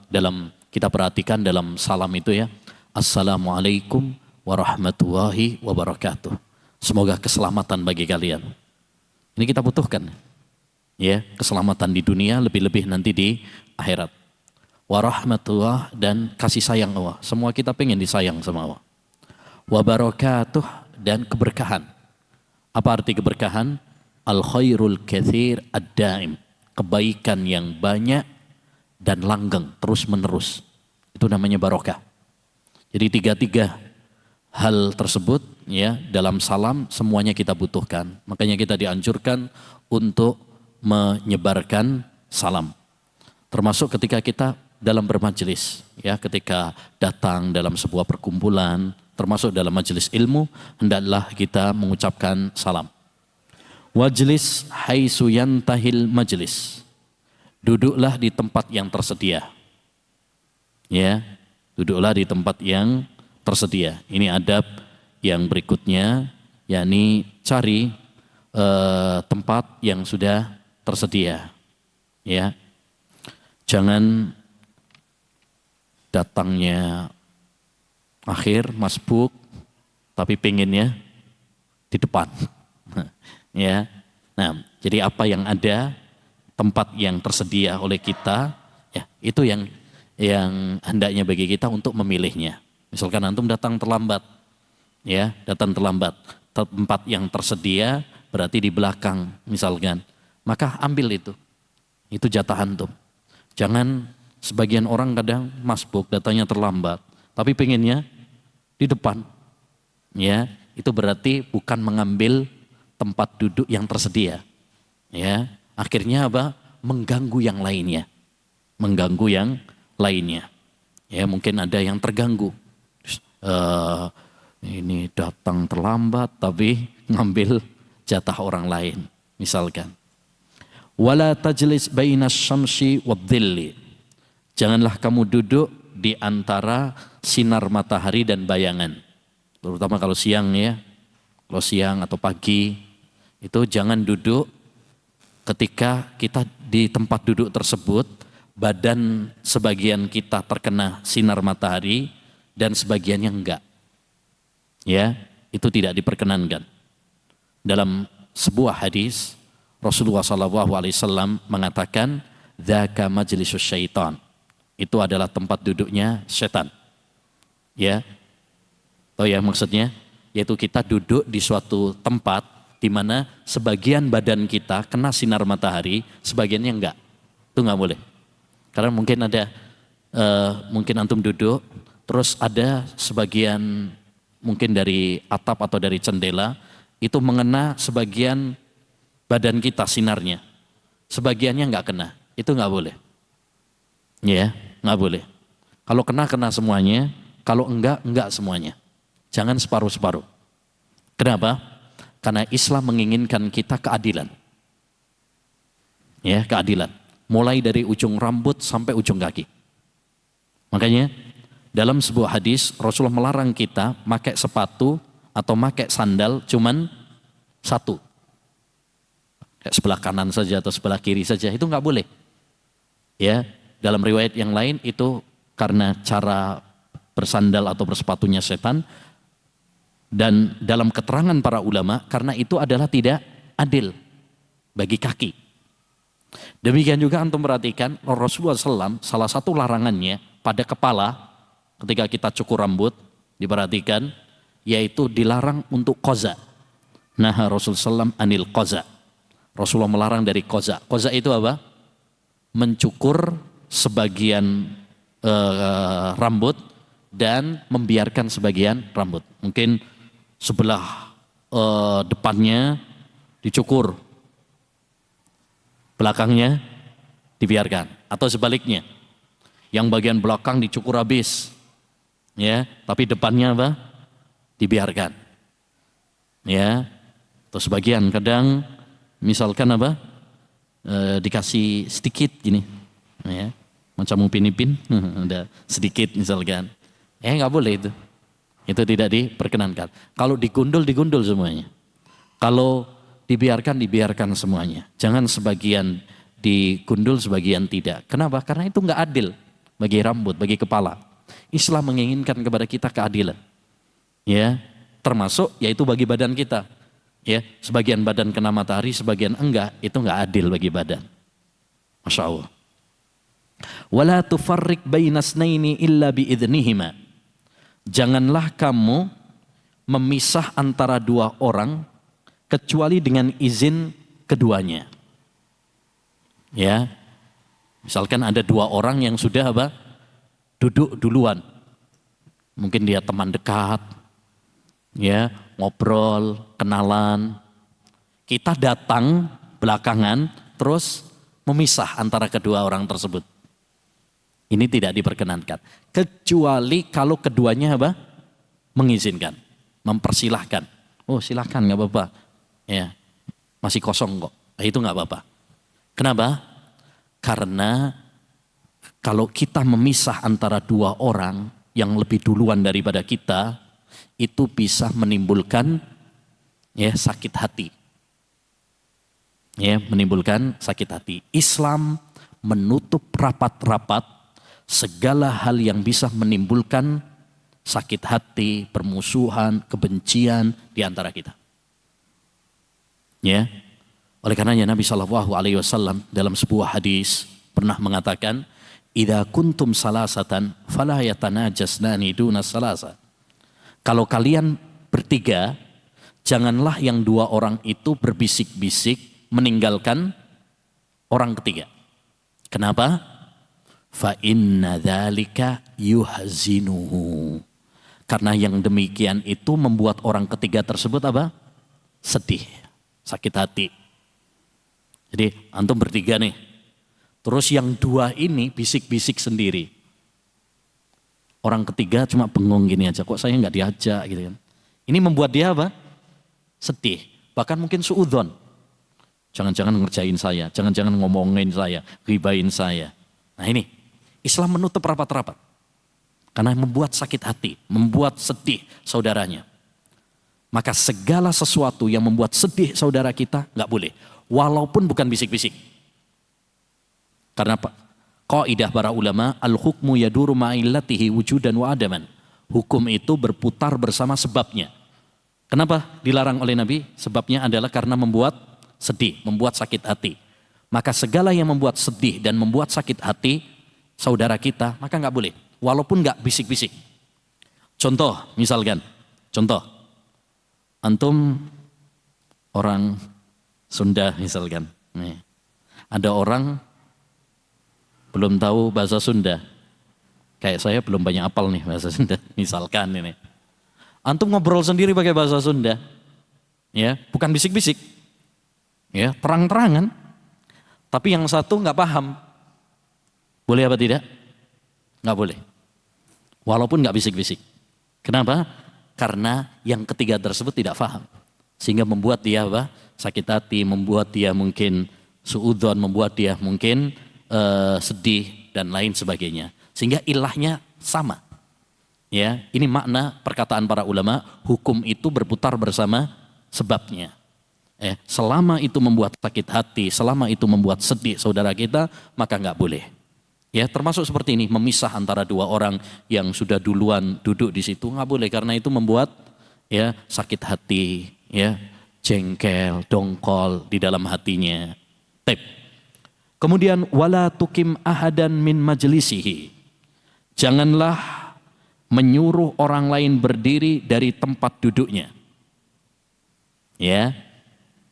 kita perhatikan dalam salam itu ya. Assalamualaikum warahmatullahi wabarakatuh. Semoga keselamatan bagi kalian. Ini kita butuhkan. Ya, keselamatan di dunia, lebih-lebih nanti di akhirat. Warahmatullah dan kasih sayang Allah. Semua kita pengen disayang sama Allah. Wabarakatuh dan keberkahan. Apa arti keberkahan? Al khairul katsir ad-daim. Kebaikan yang banyak dan langgeng, terus menerus. Itu namanya barokah. Jadi tiga hal tersebut ya dalam salam semuanya kita butuhkan. Makanya kita dianjurkan untuk menyebarkan salam. Termasuk ketika kita dalam bermajelis, ya ketika datang dalam sebuah perkumpulan, termasuk dalam majelis ilmu, hendaklah kita mengucapkan salam. Wajlis haitsu yantahil majlis. Duduklah di tempat yang tersedia. Ya, duduklah di tempat yang tersedia. Ini adab yang berikutnya, yakni cari tempat yang sudah tersedia. Ya. Jangan datangnya akhir masbuk tapi pengennya di depan. Ya. Nah, jadi apa yang ada, tempat yang tersedia oleh kita, ya, itu yang hendaknya bagi kita untuk memilihnya. Misalkan antum datang terlambat, ya, tempat yang tersedia berarti di belakang misalkan, maka ambil itu jatah antum. Jangan sebagian orang kadang masbuk datangnya terlambat, tapi pengennya di depan, ya, itu berarti bukan mengambil tempat duduk yang tersedia, ya, akhirnya apa? Mengganggu yang lainnya, ya, mungkin ada yang terganggu. Ini datang terlambat tapi ngambil jatah orang lain misalkan. Wala tajlis bainas syamsi wadh-dhilli. Janganlah kamu duduk di antara sinar matahari dan bayangan. Terutama kalau siang ya. Kalau siang atau pagi itu jangan duduk ketika kita di tempat duduk tersebut badan sebagian kita terkena sinar matahari dan sebagiannya enggak. Ya, itu tidak diperkenankan. Dalam sebuah hadis Rasulullah SAW mengatakan, "Dzaka majlisus syaitan." Itu adalah tempat duduknya setan. Ya. Tahu ya maksudnya? Yaitu kita duduk di suatu tempat di mana sebagian badan kita kena sinar matahari, sebagiannya enggak. Itu enggak boleh. Karena mungkin ada mungkin antum duduk terus ada sebagian mungkin dari atap atau dari jendela itu mengena sebagian badan kita sinarnya, sebagiannya nggak kena, itu nggak boleh, ya nggak boleh. Kalau kena semuanya, kalau enggak semuanya. Jangan separuh-separuh. Kenapa? Karena Islam menginginkan kita keadilan, ya keadilan. Mulai dari ujung rambut sampai ujung kaki. Makanya dalam sebuah hadis Rasulullah melarang kita pakai sepatu atau pakai sandal cuman satu. Sebelah kanan saja atau sebelah kiri saja, itu nggak boleh. Ya, dalam riwayat yang lain itu karena cara bersandal atau bersepatunya setan, dan dalam keterangan para ulama karena itu adalah tidak adil bagi kaki. Demikian juga antum perhatikan Rasulullah SAW salah satu larangannya pada kepala ketika kita cukur rambut diperhatikan yaitu dilarang untuk qaza. Nah Rasulullah SAW anil qaza. Rasulullah melarang dari qaza. Qaza itu apa? Mencukur sebagian rambut dan membiarkan sebagian rambut. Mungkin sebelah depannya dicukur, belakangnya dibiarkan, atau sebaliknya, yang bagian belakang dicukur habis, ya, tapi depannya apa? Dibiarkan, ya. Atau sebagian kadang, misalkan apa? Dikasih sedikit gini, ya, macam Upin Ipin, ada sedikit misalkan, nggak boleh itu tidak diperkenankan. Kalau digundul semuanya. Kalau dibiarkan semuanya. Jangan sebagian digundul, sebagian tidak. Kenapa? Karena itu nggak adil bagi rambut, bagi kepala. Islam menginginkan kepada kita keadilan. Ya, termasuk yaitu bagi badan kita. Ya, sebagian badan kena matahari, sebagian enggak, itu nggak adil bagi badan. Masya Allah. Wala tufarriq bainasnaini illa biidznihima. Janganlah kamu memisah antara dua orang kecuali dengan izin keduanya. Ya. Misalkan ada dua orang yang sudah apa? Duduk duluan. Mungkin dia teman dekat. Ya, ngobrol, kenalan. Kita datang belakangan terus memisah antara kedua orang tersebut. Ini tidak diperkenankan. Kecuali kalau keduanya apa? Mengizinkan, mempersilahkan. Oh, silahkan, nggak apa-apa. Ya, masih kosong kok. Itu nggak apa-apa. Kenapa? Karena kalau kita memisah antara dua orang yang lebih duluan daripada kita, itu bisa menimbulkan ya sakit hati. Ya, menimbulkan sakit hati. Islam menutup rapat-rapat segala hal yang bisa menimbulkan sakit hati, permusuhan, kebencian di antara kita. Ya. Oleh karenanya Nabi SAW dalam sebuah hadis pernah mengatakan, "Idza kuntum salasatan fala yatanajasnani duna salasa." Kalau kalian bertiga, janganlah yang dua orang itu berbisik-bisik meninggalkan orang ketiga. Kenapa? Fa inna dzalika yuhzinuhu. Karena yang demikian itu membuat orang ketiga tersebut apa? Sedih, sakit hati. Jadi antum bertiga nih. Terus yang dua ini bisik-bisik sendiri. Orang ketiga cuma bengong gini aja, kok saya nggak diajak gitu kan. Ini membuat dia apa? Sedih, bahkan mungkin suudzon. Jangan-jangan ngerjain saya, jangan-jangan ngomongin saya, ghibain saya. Nah ini, Islam menutup rapat-rapat. Karena membuat sakit hati, membuat sedih saudaranya. Maka segala sesuatu yang membuat sedih saudara kita nggak boleh. Walaupun bukan bisik-bisik. Karena apa? Qaidah para ulama, al-hukmu yaduru ma'illatihi wujudan wa adaman. Hukum itu berputar bersama sebabnya. Kenapa dilarang oleh Nabi? Sebabnya adalah karena membuat sedih, membuat sakit hati. Maka segala yang membuat sedih dan membuat sakit hati saudara kita, maka nggak boleh. Walaupun nggak bisik-bisik. Contoh, misalkan, antum orang Sunda misalkan. Nih. Ada orang belum tahu bahasa Sunda. Kayak saya belum banyak apal nih bahasa Sunda. Misalkan ini. Antum ngobrol sendiri pakai bahasa Sunda. Ya, bukan bisik-bisik. Ya, terang-terangan. Tapi yang satu nggak paham. Boleh apa tidak? Nggak boleh. Walaupun nggak bisik-bisik. Kenapa? Karena yang ketiga tersebut tidak paham. Sehingga membuat dia apa? Sakit hati, membuat dia mungkin suudzon, membuat dia mungkin sedih dan lain sebagainya. Sehingga ilahnya sama. Ya, ini makna perkataan para ulama, hukum itu berputar bersama sebabnya. Selama itu membuat sakit hati, selama itu membuat sedih saudara kita, maka nggak boleh. Ya, termasuk seperti ini, memisah antara dua orang yang sudah duluan duduk di situ nggak boleh, karena itu membuat ya sakit hati, ya jengkel, dongkol di dalam hatinya. Kemudian wala tukim ahadan min majlisihi. Janganlah menyuruh orang lain berdiri dari tempat duduknya. Ya.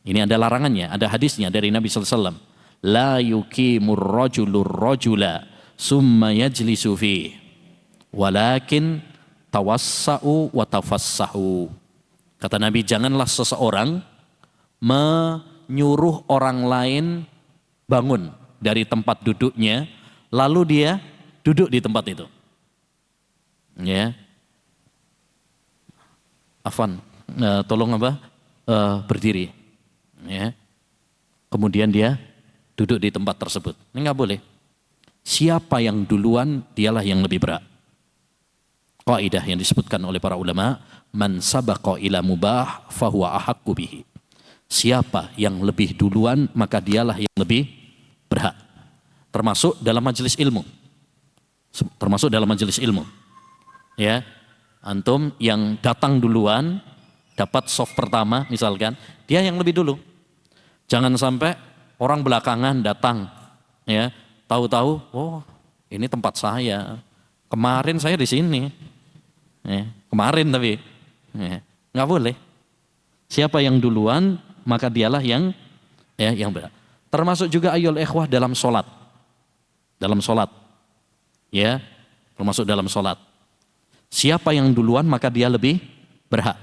Ini ada larangannya, ada hadisnya dari Nabi sallallahu alaihi wasallam. La yuqimur rajulur rajula. summa yajlisu fi walakin tawassa'u wa tafassahu. Kata Nabi, janganlah seseorang menyuruh orang lain bangun dari tempat duduknya lalu dia duduk di tempat itu. Ya. Afwan, tolong berdiri. Ya. Kemudian dia duduk di tempat tersebut. Ini enggak boleh. Siapa yang duluan dialah yang lebih berat. Kaidah yang disebutkan oleh para ulama, man sabaqa ila mubah fahuwa ahaqqu bihi. Siapa yang lebih duluan maka dialah yang lebih berhak. Termasuk dalam majelis ilmu. Termasuk dalam majelis ilmu. Ya. Antum yang datang duluan dapat soft pertama misalkan, dia yang lebih dulu. Jangan sampai orang belakangan datang, ya, tahu-tahu, oh ini tempat saya, kemarin saya di sini, ya, kemarin tapi, ya, nggak boleh. Siapa yang duluan maka dialah yang berat. Termasuk juga ayyul ikhwah dalam sholat, ya, termasuk dalam sholat. Siapa yang duluan maka dia lebih berhak,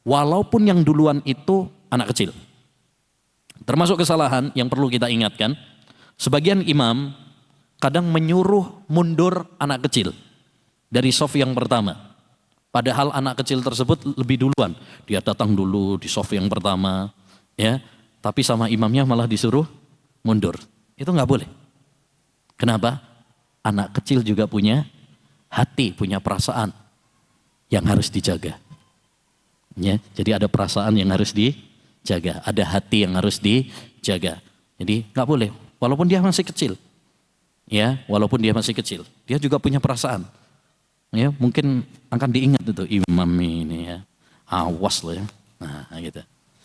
walaupun yang duluan itu anak kecil. Termasuk kesalahan yang perlu kita ingatkan, sebagian imam kadang menyuruh mundur anak kecil dari shaf yang pertama. Padahal anak kecil tersebut lebih duluan. Dia datang dulu di shaf yang pertama, ya, tapi sama imamnya malah disuruh mundur. Itu nggak boleh. Kenapa? Anak kecil juga punya hati, punya perasaan yang harus dijaga. Ya, jadi ada perasaan yang harus dijaga, ada hati yang harus dijaga. Jadi nggak boleh, walaupun dia masih kecil, ya, walaupun dia masih kecil, dia juga punya perasaan. Ya, mungkin akan diingat itu imam ini, ya, awas loh ya, nah gitu.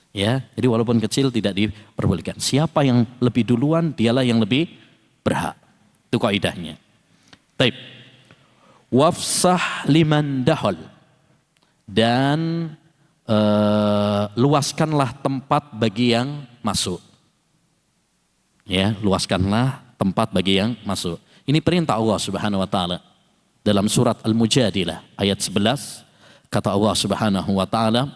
Ya, jadi walaupun kecil tidak diperbolehkan. Siapa yang lebih duluan, dialah yang lebih berhak. Itu kaidahnya. Taib. Wafsah liman dahol, dan luaskanlah tempat bagi yang masuk. Ya, luaskanlah tempat bagi yang masuk. Ini perintah Allah Subhanahu wa taala dalam surat Al-Mujadilah ayat 11. Kata Allah Subhanahu wa taala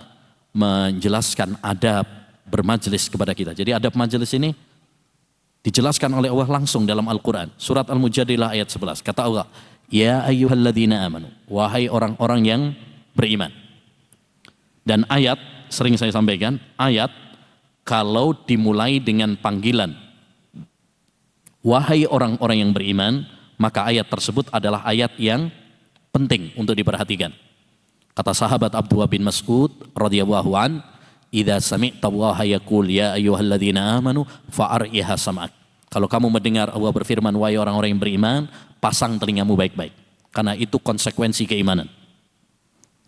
menjelaskan adab bermajlis kepada kita. Jadi adab majelis ini dijelaskan oleh Allah langsung dalam Al-Qur'an. Surat Al-Mujadilah ayat 11. Kata Allah, ya ayyuhalladzina amanu, wahai orang-orang yang beriman. Dan ayat, sering saya sampaikan, ayat kalau dimulai dengan panggilan wahai orang-orang yang beriman, maka ayat tersebut adalah ayat yang penting untuk diperhatikan. Kata sahabat Abdullah bin Mas'ud radhiyallahu an, idza sami'ta Allaha yaqul ya ayyuhalladzina amanu fa'ar'iha sam'ak. Kalau kamu mendengar Allah berfirman wahai orang-orang yang beriman, pasang telingamu baik-baik, karena itu konsekuensi keimanan.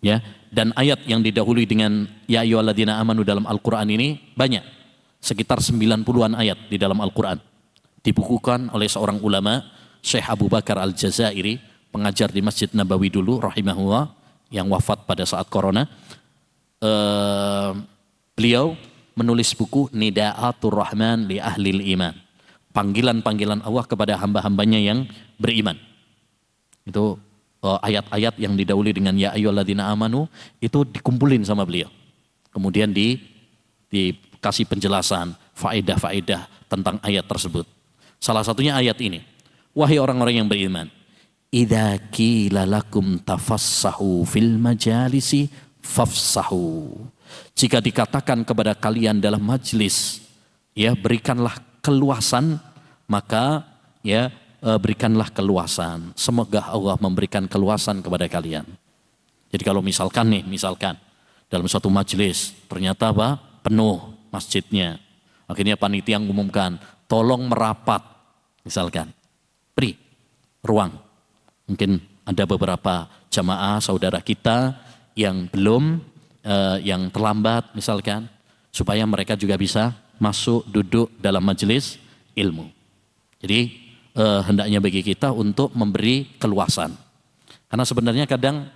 Ya, dan ayat yang didahului dengan ya ayyuhalladzina amanu dalam Al-Qur'an ini banyak, sekitar 90-an ayat di dalam Al-Qur'an. Dibukukan oleh seorang ulama, Syekh Abu Bakar Al-Jazairi, pengajar di Masjid Nabawi dulu rahimahullah, yang wafat pada saat corona. Beliau menulis buku Nida'atur Rahman li Ahlil Iman, panggilan-panggilan Allah kepada hamba-hambanya yang beriman. Itu ayat-ayat yang didahului dengan ya ayyuhalladzina amanu itu dikumpulin sama beliau. Kemudian dikasih penjelasan, faedah-faedah tentang ayat tersebut. Salah satunya ayat ini. Wahai orang-orang yang beriman, idza qila lakum tafassahu fil majalisi fafsahu. Jika dikatakan kepada kalian dalam majlis, ya, berikanlah keluasan, maka ya berikanlah keluasan. Semoga Allah memberikan keluasan kepada kalian. Jadi kalau misalkan dalam suatu majelis ternyata penuh masjidnya, akhirnya panitia mengumumkan tolong merapat, misalkan, beri ruang. Mungkin ada beberapa jamaah saudara kita yang belum, yang terlambat misalkan, supaya mereka juga bisa masuk duduk dalam majelis ilmu. Jadi hendaknya bagi kita untuk memberi keluasan. Karena sebenarnya kadang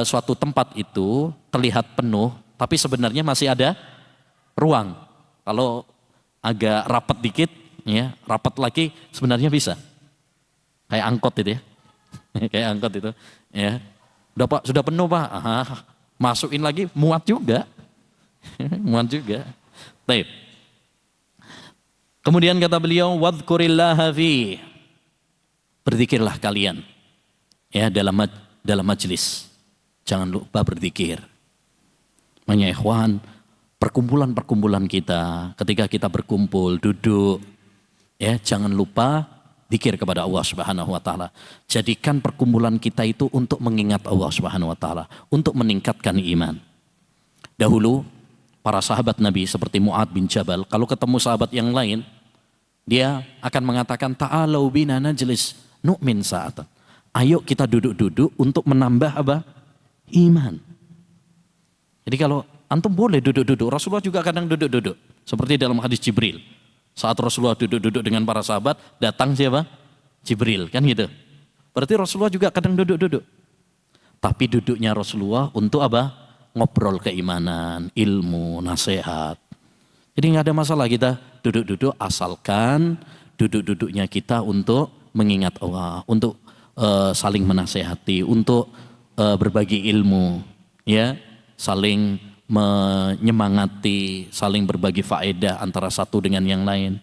suatu tempat itu terlihat penuh, tapi sebenarnya masih ada ruang. Kalau agak rapat dikit, ya, rapat lagi sebenarnya bisa. Kayak angkot itu ya. Kayak angkot itu. Ya. Udah Pak, sudah penuh Pak. Masukin lagi, muat juga. Muat juga. Baik. Kemudian kata beliau, wadhkurillaha fi. Berzikirlah kalian. Ya, dalam majlis. Jangan lupa berzikir. Makanya ikhwan, perkumpulan-perkumpulan kita, ketika kita berkumpul, duduk, ya, jangan lupa zikir kepada Allah Subhanahu wa taala. Jadikan perkumpulan kita itu untuk mengingat Allah Subhanahu wa taala, untuk meningkatkan iman. Dahulu para sahabat Nabi seperti Mu'adz bin Jabal, kalau ketemu sahabat yang lain, dia akan mengatakan ta'alau bina najlis nu'min sa'atan. Ayo kita duduk-duduk untuk menambah apa? Iman. Jadi kalau antum boleh duduk-duduk, Rasulullah juga kadang duduk-duduk. Seperti dalam hadis Jibril. Saat Rasulullah duduk-duduk dengan para sahabat, datang siapa? Jibril, kan gitu. Berarti Rasulullah juga kadang duduk-duduk. Tapi duduknya Rasulullah untuk apa? Ngobrol keimanan, ilmu, nasihat. Jadi nggak ada masalah kita duduk-duduk, asalkan duduk-duduknya kita untuk mengingat Allah, untuk saling menasehati, untuk berbagi ilmu, ya, saling menyemangati, saling berbagi faedah antara satu dengan yang lain.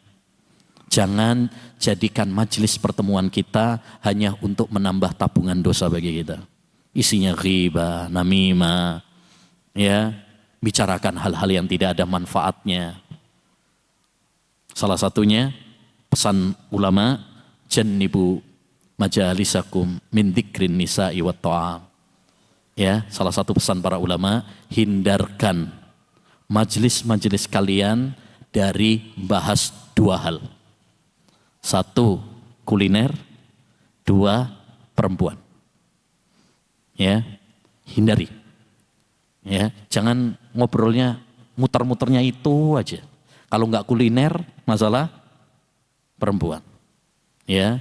Jangan jadikan majelis pertemuan kita hanya untuk menambah tabungan dosa bagi kita. Isinya ghibah, namimah, ya, bicarakan hal-hal yang tidak ada manfaatnya. Salah satunya pesan ulama, jannibu majalisakum min dzikrin nisa'i wat ta'am. Ya, salah satu pesan para ulama, hindarkan majelis-majelis kalian dari bahas dua hal. Satu, kuliner. Dua, perempuan. Ya, hindari. Ya, jangan ngobrolnya muter-muternya itu aja. Kalau nggak kuliner, masalah perempuan. Ya,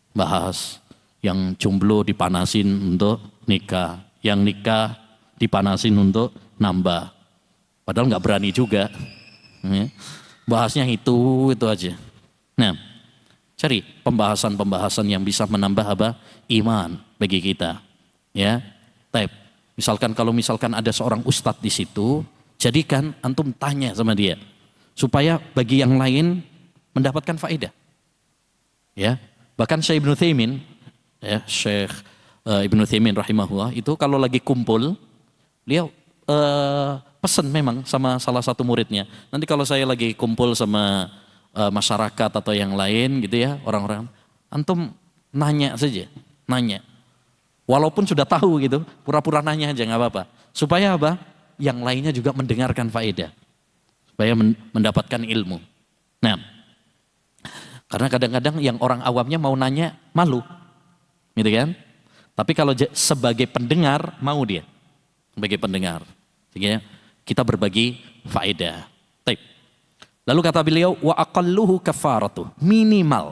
bahas yang jomblo dipanasin untuk nikah. Yang nikah dipanasin untuk nambah. Padahal nggak berani juga. Ya. Bahasnya itu aja. Nah, cari pembahasan-pembahasan yang bisa menambah apa? Iman bagi kita. Ya, misalkan kalau ada seorang ustadz di situ, jadikan antum tanya sama dia. Supaya bagi yang lain mendapatkan faedah. Ya, bahkan Syekh Ibnu Utsaimin, ya, Syekh Ibnu Utsaimin rahimahullah itu kalau lagi kumpul, dia pesan memang sama salah satu muridnya. Nanti kalau saya lagi kumpul sama masyarakat atau yang lain gitu ya, orang-orang, antum nanya saja, nanya. Walaupun sudah tahu gitu, pura-pura nanya aja nggak apa-apa. Supaya apa? Yang lainnya juga mendengarkan faedah. Supaya mendapatkan ilmu. Nah, karena kadang-kadang yang orang awamnya mau nanya malu. Gitu kan? Tapi kalau sebagai pendengar, mau dia. Sebagai pendengar. Sehingga kita berbagi faedah. Lalu kata beliau, wa aqalluhu kafaratu. Minimal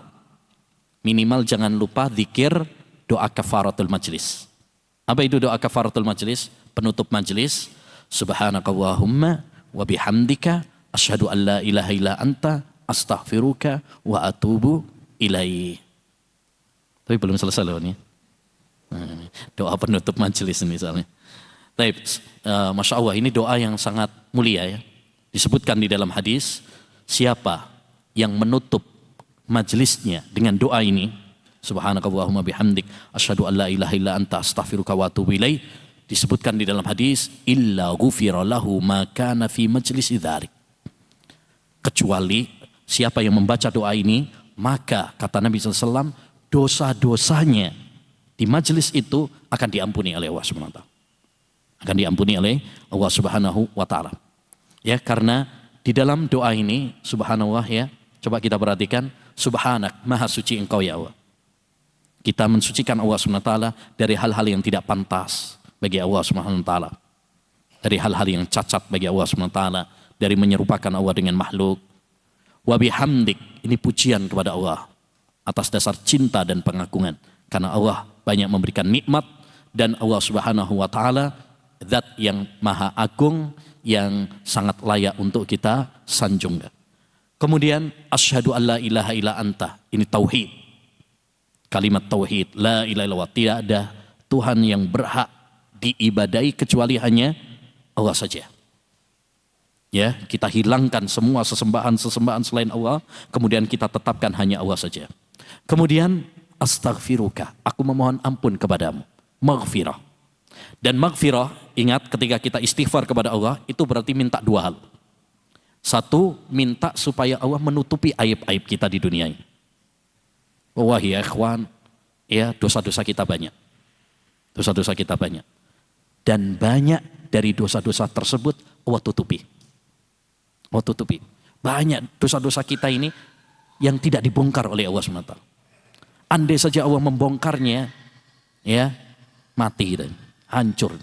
jangan lupa zikir doa kafaratul majlis. Apa itu doa kafaratul majlis? Penutup majlis. Subhanakallahumma wa bihamdika asyhadu an la ilaha illa anta astaghfiruka wa atubu ilaih. Tapi belum selesai loh ini. Doa penutup majelis misalnya. Masya Allah, ini doa yang sangat mulia ya. Disebutkan di dalam hadis, siapa yang menutup majelisnya dengan doa ini, Subhanakallahumma bihamdik asyhadu an la ilaha illa anta astaghfiruka wa atubu ilaih, disebutkan di dalam hadis, illa ghufira lahu ma kana fi majlis dzalik. Kecuali siapa yang membaca doa ini, maka kata Nabi SAW, dosa-dosanya di majelis itu akan diampuni oleh Allah Subhanahu wa taala. Akan diampuni oleh Allah Subhanahu wa taala. Ya, karena di dalam doa ini subhanallah ya, coba kita perhatikan, subhanak, maha suci engkau ya Allah. Kita mensucikan Allah Subhanahu wa taala dari hal-hal yang tidak pantas bagi Allah Subhanahu wa taala. Dari hal-hal yang cacat bagi Allah Subhanahu wa taala, dari menyerupakan Allah dengan makhluk. Wa bihamdik, ini pujian kepada Allah atas dasar cinta dan pengagungan. Karena Allah banyak memberikan nikmat dan Allah Subhanahu wa taala zat yang maha agung yang sangat layak untuk kita sanjung. Kemudian asyhadu alla ilaha illa anta, ini tauhid. Kalimat tauhid, la ilaha illallah, tidak ada Tuhan yang berhak diibadai kecuali hanya Allah saja. Ya, kita hilangkan semua sesembahan selain Allah, kemudian kita tetapkan hanya Allah saja. Kemudian astaghfiruka, aku memohon ampun kepadamu. Maghfirah. Dan maghfirah, ingat ketika kita istighfar kepada Allah, itu berarti minta dua hal. Satu, minta supaya Allah menutupi aib-aib kita di dunia ini. Wah ya ikhwan, ya dosa-dosa kita banyak. Dosa-dosa kita banyak. Dan banyak dari dosa-dosa tersebut Allah tutupi. Allah tutupi. Banyak dosa-dosa kita ini yang tidak dibongkar oleh Allah SWT. Andai saja Allah membongkarnya, ya mati dan hancur.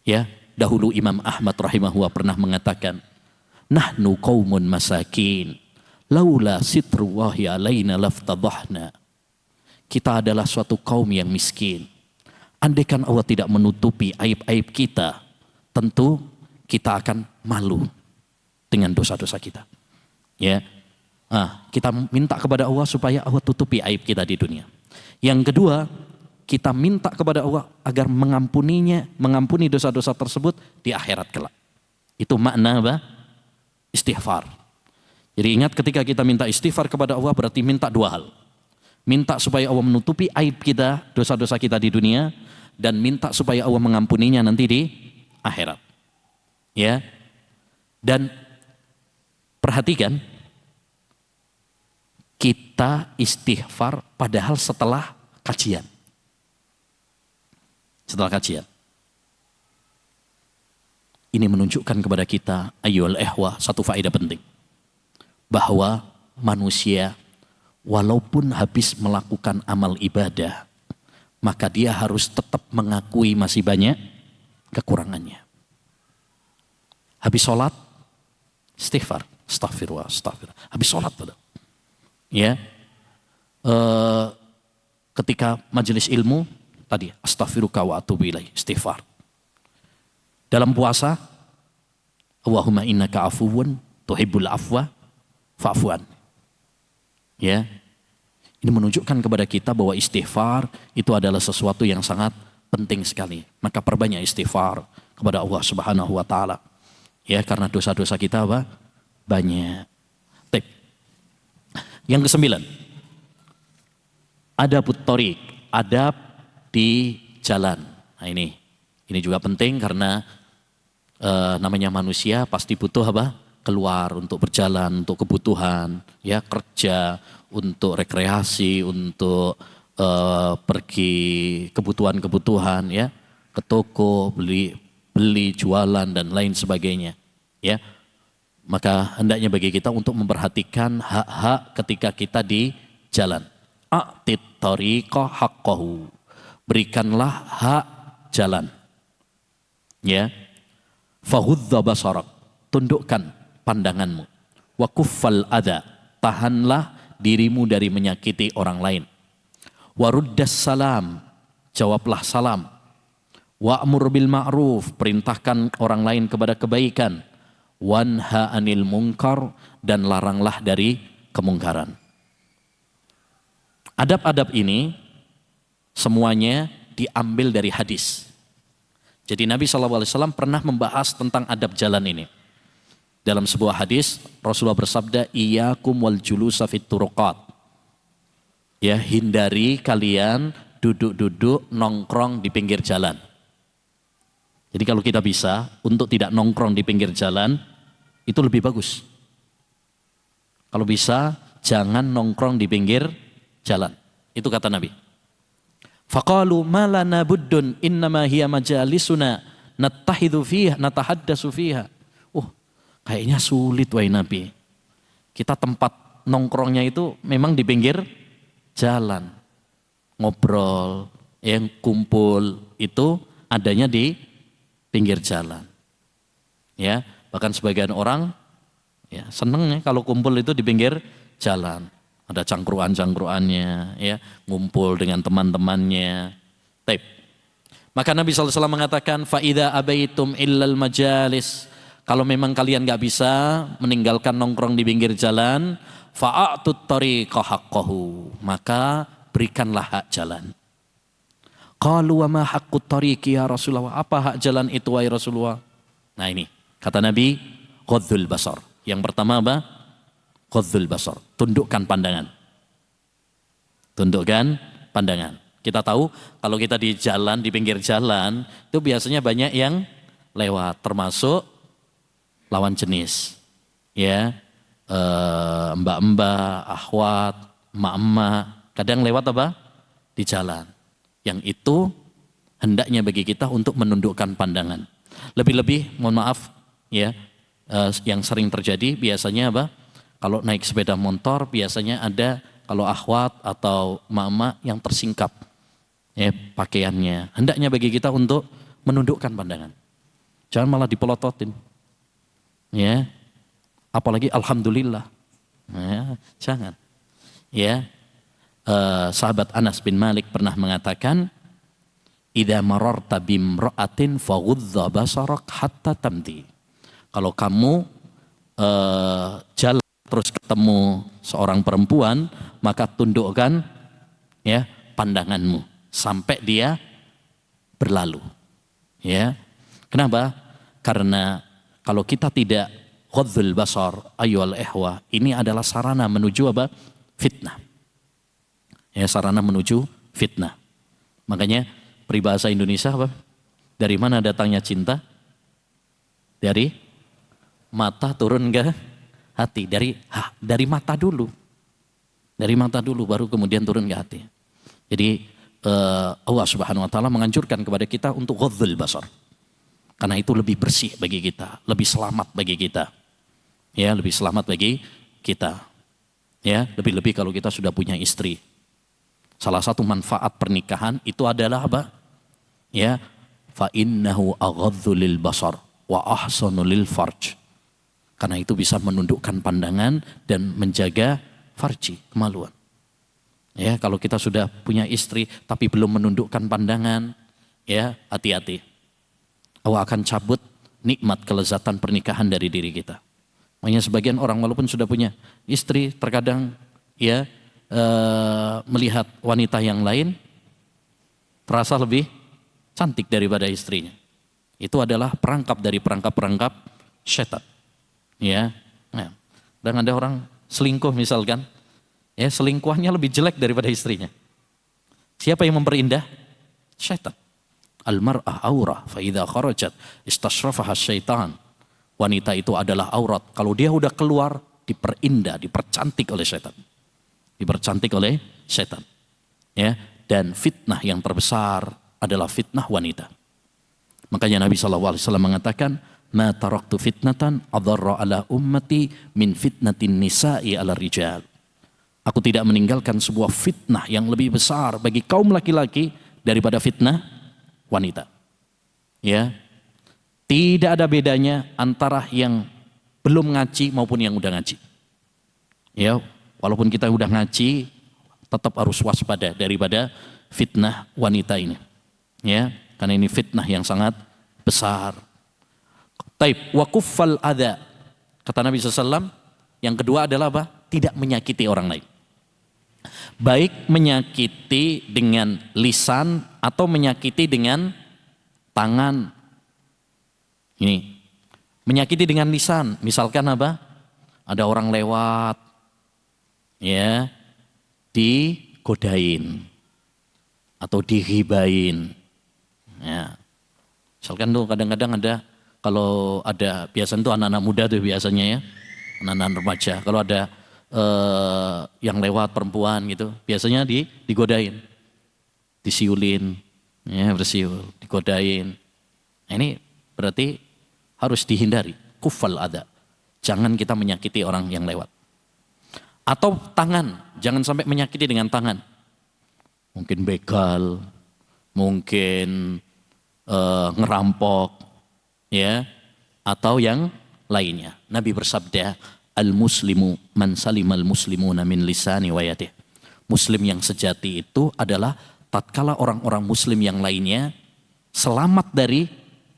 Ya, dahulu Imam Ahmad rahimahullah pernah mengatakan, nahnu qaumun masakin, laula sitrullahi alaina laftadahna. Kita adalah suatu kaum yang miskin. Andaikan Allah tidak menutupi aib-aib kita, tentu kita akan malu dengan dosa-dosa kita. Ya, kita minta kepada Allah supaya Allah tutupi aib kita di dunia. Yang kedua, kita minta kepada Allah agar mengampuni dosa-dosa tersebut di akhirat kelak. Itu makna apa? Istighfar. Jadi ingat ketika kita minta istighfar kepada Allah berarti minta dua hal. Minta supaya Allah menutupi aib kita, dosa-dosa kita di dunia, dan minta supaya Allah mengampuninya nanti di akhirat. Ya. Dan perhatikan, kita istighfar padahal setelah kajian. Setelah kajian. Ini menunjukkan kepada kita, ayyuhal ikhwah, satu faedah penting. Bahwa manusia walaupun habis melakukan amal ibadah, maka dia harus tetap mengakui masih banyak kekurangannya. Habis sholat, istighfar, astaghfirullah. Habis sholat, ya, ketika majelis ilmu tadi, astaghfiruka wa atubu ilaih, istighfar. Dalam puasa, Allahumma innaka afuwun tuhibbul afwa fa'fuan. Ya, ini menunjukkan kepada kita bahwa istighfar itu adalah sesuatu yang sangat penting sekali. Maka perbanyak istighfar kepada Allah Subhanahu wa taala. Ya, karena dosa-dosa kita apa? Banyak. Tip. Yang kesembilan, adabut thoriq, adab di jalan. Nah ini juga penting karena namanya manusia pasti butuh apa? Keluar untuk berjalan, untuk kebutuhan, ya kerja, untuk rekreasi, untuk pergi kebutuhan-kebutuhan, ya ke toko, beli, jualan dan lain sebagainya, ya. Maka hendaknya bagi kita untuk memperhatikan hak-hak ketika kita di jalan. A'tit thariqa haqqahu. Berikanlah hak jalan. Ya. Fahudza basarak. Tundukkan pandanganmu. Wa kuffal adha. Tahanlah dirimu dari menyakiti orang lain. Wa ruddas salam. Jawablah salam. Wa'mur bil ma'ruf. Perintahkan orang lain kepada kebaikan. Wanha anil munkar. Dan laranglah dari kemungkaran. Adab-adab ini semuanya diambil dari hadis. Jadi Nabi SAW pernah membahas tentang adab jalan ini. Dalam sebuah hadis Rasulullah bersabda, iyyakum wal julusa fit turuqat. Ya, hindari kalian duduk-duduk nongkrong di pinggir jalan. Jadi kalau kita bisa untuk tidak nongkrong di pinggir jalan, itu lebih bagus. Kalau bisa jangan nongkrong di pinggir jalan. Itu kata Nabi. Faqalu ma lana buddun innama hiya majalisuna nattahidzu fiha natahaddatsu fiha. Kayaknya sulit wahai Nabi. Kita tempat nongkrongnya itu memang di pinggir jalan. Ngobrol, yang kumpul itu adanya di pinggir jalan. Ya, bahkan sebagian orang ya seneng ya kalau kumpul itu di pinggir jalan. Ada cangkruan-cangkruannya, ya, ngumpul dengan teman-temannya. Taib. Maka Nabi SAW mengatakan, faida abaitum illal majalis. Kalau memang kalian nggak bisa meninggalkan nongkrong di pinggir jalan, fa'atut tariqa haqqahu. Maka berikanlah hak jalan. Qalu wa ma haqqut tariqi ya Rasulullah? Apa hak jalan itu wahai Rasulullah? Nah ini, kata Nabi, ghadzul basar. Yang pertama apa? Ghadzul basar, tundukkan pandangan. Tundukkan pandangan. Kita tahu kalau kita di jalan, di pinggir jalan, itu biasanya banyak yang lewat, termasuk lawan jenis. Ya, mbak-mbak, akhwat, emak-emak, kadang lewat apa? Di jalan. Yang itu hendaknya bagi kita untuk menundukkan pandangan. Lebih-lebih, mohon maaf, ya, yang sering terjadi biasanya apa? Kalau naik sepeda motor biasanya ada, kalau akhwat atau mama yang tersingkap ya pakaiannya. Hendaknya bagi kita untuk menundukkan pandangan. Jangan malah dipelototin. Ya. Apalagi alhamdulillah. Ya, jangan. Ya. Sahabat Anas bin Malik pernah mengatakan, idza mararta bimra'atin faghudza basarak hatta tamdi. Kalau kamu jalan terus ketemu seorang perempuan, maka tundukkan ya pandanganmu sampai dia berlalu. Ya. Kenapa? Karena kalau kita tidak ghadzul basar ayyuhal ikhwah, ini adalah sarana menuju apa? Fitnah. Ya, sarana menuju fitnah. Makanya peribahasa Indonesia apa? Dari mana datangnya cinta? Dari mata turun ke hati. Dari mata dulu. Dari mata dulu baru kemudian turun ke hati. Jadi Allah Subhanahu wa taala menganjurkan kepada kita untuk ghadzul basar. Karena itu lebih bersih bagi kita, lebih selamat bagi kita. Ya, lebih selamat bagi kita. Ya, lebih-lebih kalau kita sudah punya istri. Salah satu manfaat pernikahan itu adalah apa? Ya, fa innahu aghadzu lil basar wa ahsanu lil farj. Karena itu bisa menundukkan pandangan dan menjaga farji, kemaluan. Ya, kalau kita sudah punya istri tapi belum menundukkan pandangan, ya, hati-hati. Allah akan cabut nikmat kelezatan pernikahan dari diri kita. Makanya sebagian orang walaupun sudah punya istri, terkadang ya melihat wanita yang lain terasa lebih cantik daripada istrinya. Itu adalah perangkap dari perangkap-perangkap setan. Ya, nah, dan ada orang selingkuh misalkan, ya selingkuhannya lebih jelek daripada istrinya. Siapa yang memperindah? Setan. Al-mar'ah aurah, fa idza kharajat istashrafaha syaitan. Wanita itu adalah aurat. Kalau dia udah keluar, diperindah, dipercantik oleh setan. Dipercantik oleh setan. Ya, dan fitnah yang terbesar adalah fitnah wanita. Makanya Nabi SAW mengatakan, ma taraktu fitnatan adarra ala ummati min fitnatin nisa'i ala rijal. Aku tidak meninggalkan sebuah fitnah yang lebih besar bagi kaum laki-laki daripada fitnah wanita. Ya, tidak ada bedanya antara yang belum ngaji maupun yang udah ngaji. Ya, walaupun kita udah ngaji, tetap harus waspada daripada fitnah wanita ini. Ya, karena ini fitnah yang sangat besar. Taib wa kuffal adza. Kata Nabi SAW, yang kedua adalah apa? Tidak menyakiti orang lain. Baik menyakiti dengan lisan atau menyakiti dengan tangan. Ini menyakiti dengan lisan, misalkan apa? Ada orang lewat, ya, digodain atau dihibain. Ya. Misalkan tuh kadang-kadang ada, kalau ada biasanya tuh anak-anak muda tuh biasanya ya, anak-anak remaja. Kalau ada yang lewat perempuan gitu, biasanya digodain, disiulin, ya bersiul, digodain. Nah, ini berarti harus dihindari, kuffal adza. Jangan kita menyakiti orang yang lewat. Atau tangan, jangan sampai menyakiti dengan tangan. Mungkin begal, mungkin ngerampok, ya, atau yang lainnya. Nabi bersabda, al-muslimu man salimal muslimuna min lisani wa yadih. Muslim yang sejati itu adalah tatkala orang-orang muslim yang lainnya selamat dari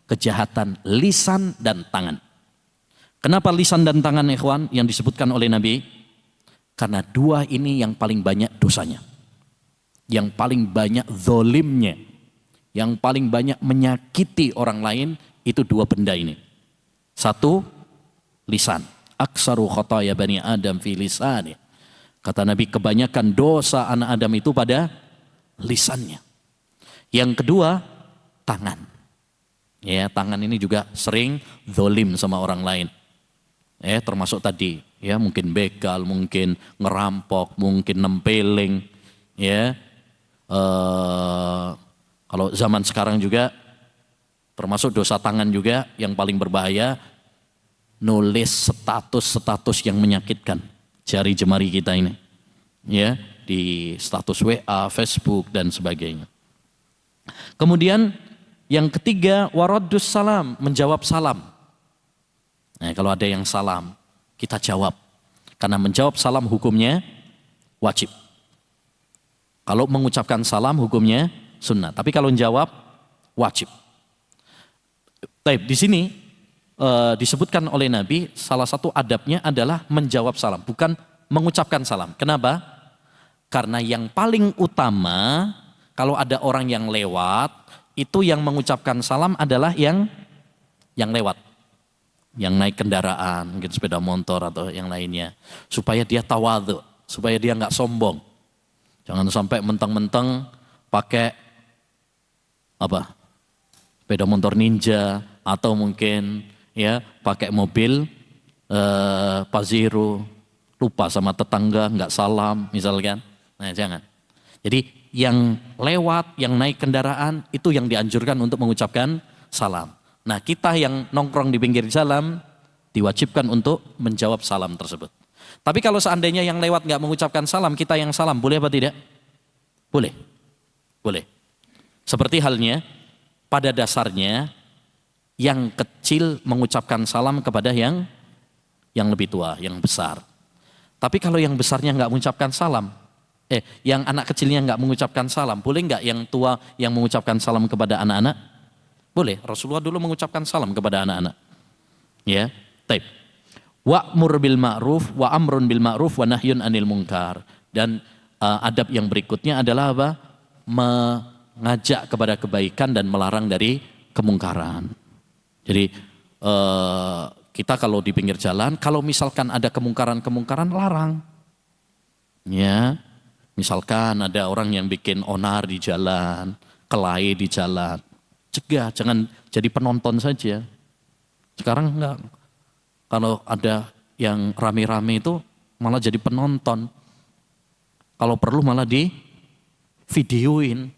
kejahatan lisan dan tangan. Kenapa lisan dan tangan, ikhwan, yang disebutkan oleh Nabi? Karena dua ini yang paling banyak dosanya. yang paling banyak zolimnya, yang paling banyak menyakiti orang lain, itu dua benda ini. Satu, lisan. Aksaru khataya bani Adam fi lisani. Kata Nabi, kebanyakan dosa anak Adam itu pada lisannya. Yang kedua, tangan. Ya, tangan ini juga sering zolim sama orang lain. Termasuk tadi, ya mungkin begal, mungkin ngerampok, mungkin nempeling, ya. Kalau zaman sekarang juga termasuk dosa tangan juga yang paling berbahaya, nulis status-status yang menyakitkan jari jemari kita ini, ya, di status WA, Facebook dan sebagainya. Kemudian yang ketiga, waraddus salam, menjawab salam. Nah, kalau ada yang salam, kita jawab. Karena menjawab salam hukumnya wajib. Kalau mengucapkan salam hukumnya sunnah. Tapi kalau menjawab wajib. Baik, di sini disebutkan oleh Nabi salah satu adabnya adalah menjawab salam, bukan mengucapkan salam. Kenapa? Karena yang paling utama kalau ada orang yang lewat, itu yang mengucapkan salam adalah yang lewat, yang naik kendaraan, mungkin sepeda motor atau yang lainnya, supaya dia tawadhu, supaya dia nggak sombong. Jangan sampai mentang-mentang pakai sepeda motor ninja atau mungkin ya pakai mobil Pajero, lupa sama tetangga, nggak salam misalkan. Nah, jangan. Jadi yang lewat, yang naik kendaraan itu yang dianjurkan untuk mengucapkan salam. Nah, kita yang nongkrong di pinggir jalan diwajibkan untuk menjawab salam tersebut. Tapi kalau seandainya yang lewat nggak mengucapkan salam, kita yang salam, boleh apa tidak? Boleh. Boleh. Seperti halnya pada dasarnya yang kecil mengucapkan salam kepada yang lebih tua, yang besar. Tapi kalau yang besarnya nggak mengucapkan salam, yang anak kecilnya nggak mengucapkan salam, boleh nggak yang tua yang mengucapkan salam kepada anak-anak? Boleh. Rasulullah dulu mengucapkan salam kepada anak-anak. Ya, taib. Wa'mur bil ma'ruf wa amrun bil ma'ruf wa nahyun anil munkar. Dan adab yang berikutnya adalah apa? Mengajak kepada kebaikan dan melarang dari kemungkaran. Jadi kita kalau di pinggir jalan, kalau misalkan ada kemungkaran-kemungkaran, larang. Ya, misalkan ada orang yang bikin onar di jalan, kelahi di jalan, cegah, jangan jadi penonton saja. Sekarang enggak. Kalau ada yang rame-rame itu malah jadi penonton. Kalau perlu malah di videoin.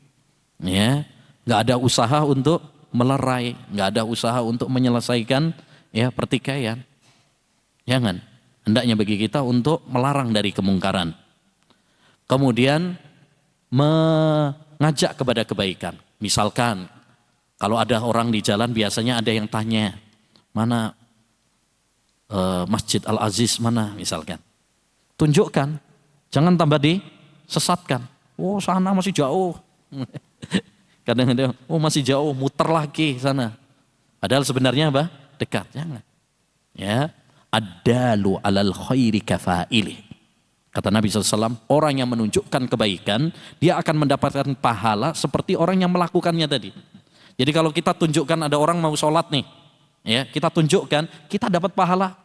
Ya, enggak ada usaha untuk melerai, enggak ada usaha untuk menyelesaikan ya pertikaian. Jangan. Hendaknya bagi kita untuk melarang dari kemungkaran. Kemudian mengajak kepada kebaikan. Misalkan kalau ada orang di jalan biasanya ada yang tanya, mana Masjid Al-Aziz mana misalkan. Tunjukkan, jangan tambah disesatkan. Oh sana masih jauh. Kadang-kadang, oh masih jauh, muter lagi sana. Padahal sebenarnya apa? Dekat, jangan. Ya, ad-dalu alal khairi kafaili. Kata Nabi SAW, orang yang menunjukkan kebaikan, dia akan mendapatkan pahala seperti orang yang melakukannya tadi. Jadi kalau kita tunjukkan ada orang mau sholat nih, ya kita tunjukkan, kita dapat pahala.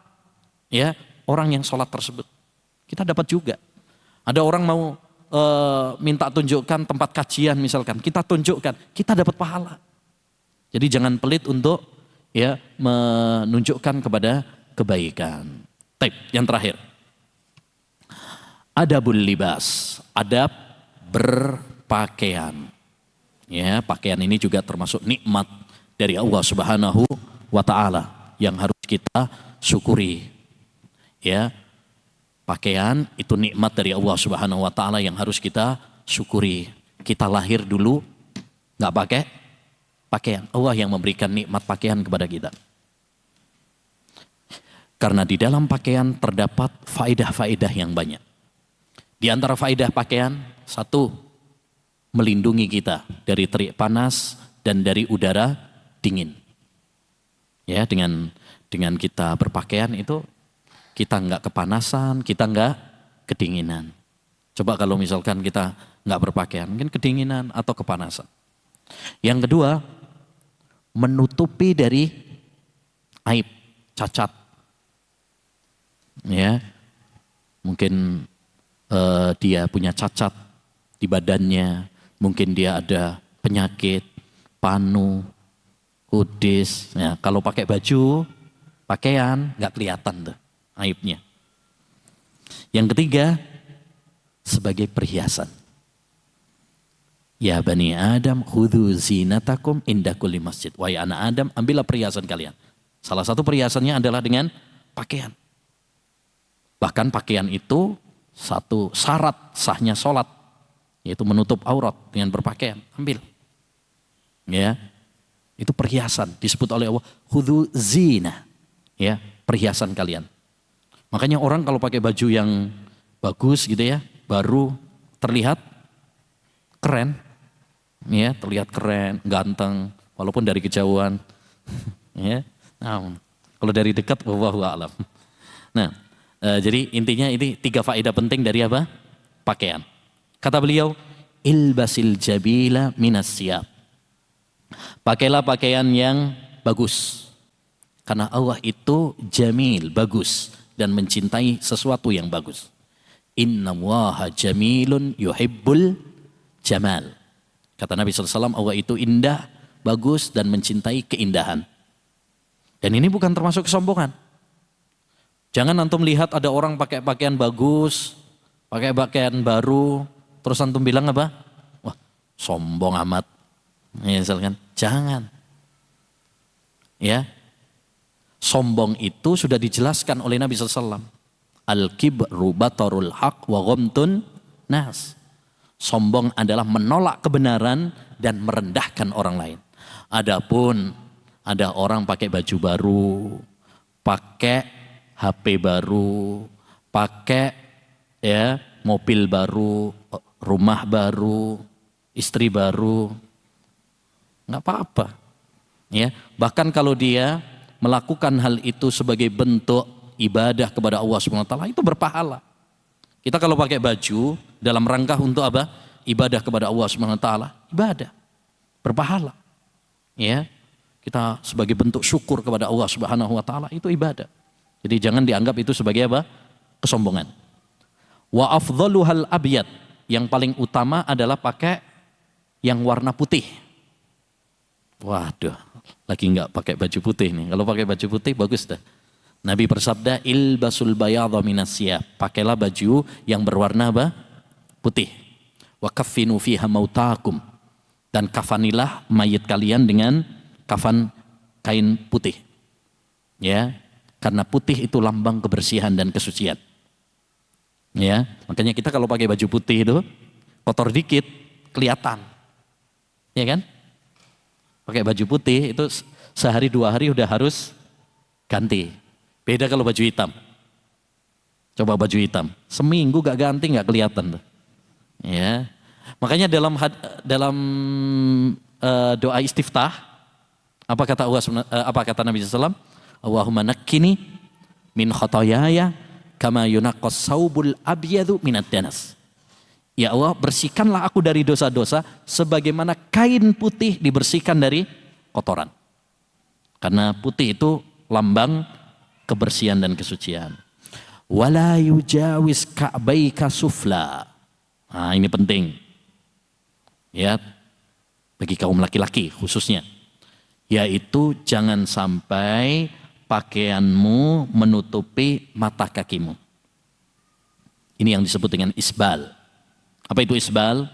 Ya, orang yang sholat tersebut, kita dapat juga. Ada orang mau minta tunjukkan tempat kajian misalkan, kita tunjukkan, kita dapat pahala. Jadi jangan pelit untuk ya menunjukkan kepada kebaikan. Taib, yang terakhir. Adabul libas, adab berpakaian. Ya, pakaian ini juga termasuk nikmat dari Allah Subhanahu wa taala yang harus kita syukuri. Ya. Pakaian itu nikmat dari Allah Subhanahu wa taala yang harus kita syukuri. Kita lahir dulu enggak pakai pakaian. Allah yang memberikan nikmat pakaian kepada kita. Karena di dalam pakaian terdapat faedah-faedah yang banyak. Di antara faedah pakaian, satu, melindungi kita dari terik panas dan dari udara dingin. Ya, dengan kita berpakaian itu kita enggak kepanasan, kita enggak kedinginan. Coba kalau misalkan kita nggak berpakaian, mungkin kedinginan atau kepanasan. Yang kedua, menutupi dari aib, cacat. Ya, mungkin dia punya cacat di badannya, mungkin dia ada penyakit, panu, kudis. Ya, kalau pakai baju, pakaian nggak kelihatan tuh aibnya. Yang ketiga, sebagai perhiasan. Ya Bani Adam khudhu zinatakum inda kulli masjid. Wahai anak Adam, ambillah perhiasan kalian. Salah satu perhiasannya adalah dengan pakaian. Bahkan pakaian itu satu syarat sahnya sholat, yaitu menutup aurat dengan berpakaian. Ambil. Ya, itu perhiasan disebut oleh Allah khudhu zina. Ya, perhiasan kalian. Makanya orang kalau pakai baju yang bagus gitu ya, baru terlihat keren. Ya, terlihat keren, ganteng, walaupun dari kejauhan. Ya, nah, kalau dari dekat, wallahu a'lam. Nah, jadi intinya ini 3 faedah penting dari apa? Pakaian. Kata beliau, ilbasil jabila minas siyab. Pakailah pakaian yang bagus. Karena Allah itu jamil, bagus, dan mencintai sesuatu yang bagus. Innallaha jamilun yuhibbul jamal. Kata Nabi SAW, Allah itu indah, bagus, dan mencintai keindahan. Dan ini bukan termasuk kesombongan. Jangan antum lihat ada orang pakai pakaian bagus, pakai pakaian baru, terus antum bilang apa? Wah, sombong amat. Ya, misalkan, jangan. Ya, sombong itu sudah dijelaskan oleh Nabi SAW. Al-kibru batarul haq wa ghamtun nas. Sombong adalah menolak kebenaran dan merendahkan orang lain. Adapun ada orang pakai baju baru, pakai HP baru, pakai ya mobil baru, rumah baru, istri baru, nggak apa-apa. Ya, bahkan kalau dia melakukan hal itu sebagai bentuk ibadah kepada Allah SWT, itu berpahala. Kita kalau pakai baju dalam rangka untuk apa? Ibadah kepada Allah SWT, ibadah, berpahala. Ya, kita sebagai bentuk syukur kepada Allah Subhanahu Wa Taala itu ibadah. Jadi jangan dianggap itu sebagai apa? Kesombongan. Wa afdhaluhal abyad, yang paling utama adalah pakai yang warna putih. Waduh, lagi nggak pakai baju putih nih. Kalau pakai baju putih bagus dah. Nabi bersabda, ilbasul bayadha minas siyab. Pakailah baju yang berwarna apa? Putih. Wa kaffinu fiha mautakum. Dan kafanilah mayit kalian dengan kafan kain putih. Ya, karena putih itu lambang kebersihan dan kesucian. Ya, makanya kita kalau pakai baju putih itu kotor dikit kelihatan. Ya kan? Pakai baju putih itu sehari 2 hari udah harus ganti. Beda kalau baju hitam. Coba baju hitam, seminggu gak ganti gak kelihatan tuh. Ya, makanya dalam doa istiftah apa kata Allah, apa kata Nabi SAW? Allahumma nakkini min khotoyaya kama yunaqqas saubul abyadu minad danas. Ya Allah, bersihkanlah aku dari dosa-dosa sebagaimana kain putih dibersihkan dari kotoran. Karena putih itu lambang kebersihan dan kesucian. Wala yujawiz ka'baika sufla. Nah, ini penting. Ya, bagi kaum laki-laki khususnya. Yaitu jangan sampai pakaianmu menutupi mata kakimu. Ini yang disebut dengan isbal. Apa itu isbal?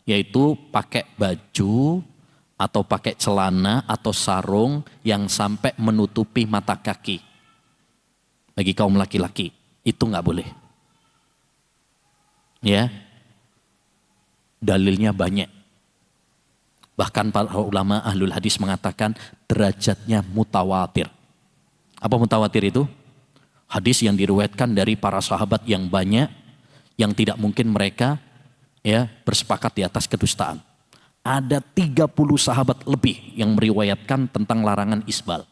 Yaitu pakai baju atau pakai celana atau sarung yang sampai menutupi mata kaki. Bagi kaum laki-laki itu nggak boleh. Ya, dalilnya banyak. Bahkan para ulama ahlul hadis mengatakan derajatnya mutawatir. Apa mutawatir itu? Hadis yang diriwayatkan dari para sahabat yang banyak, yang tidak mungkin mereka ya bersepakat di atas kedustaan. Ada 30 sahabat lebih yang meriwayatkan tentang larangan isbal.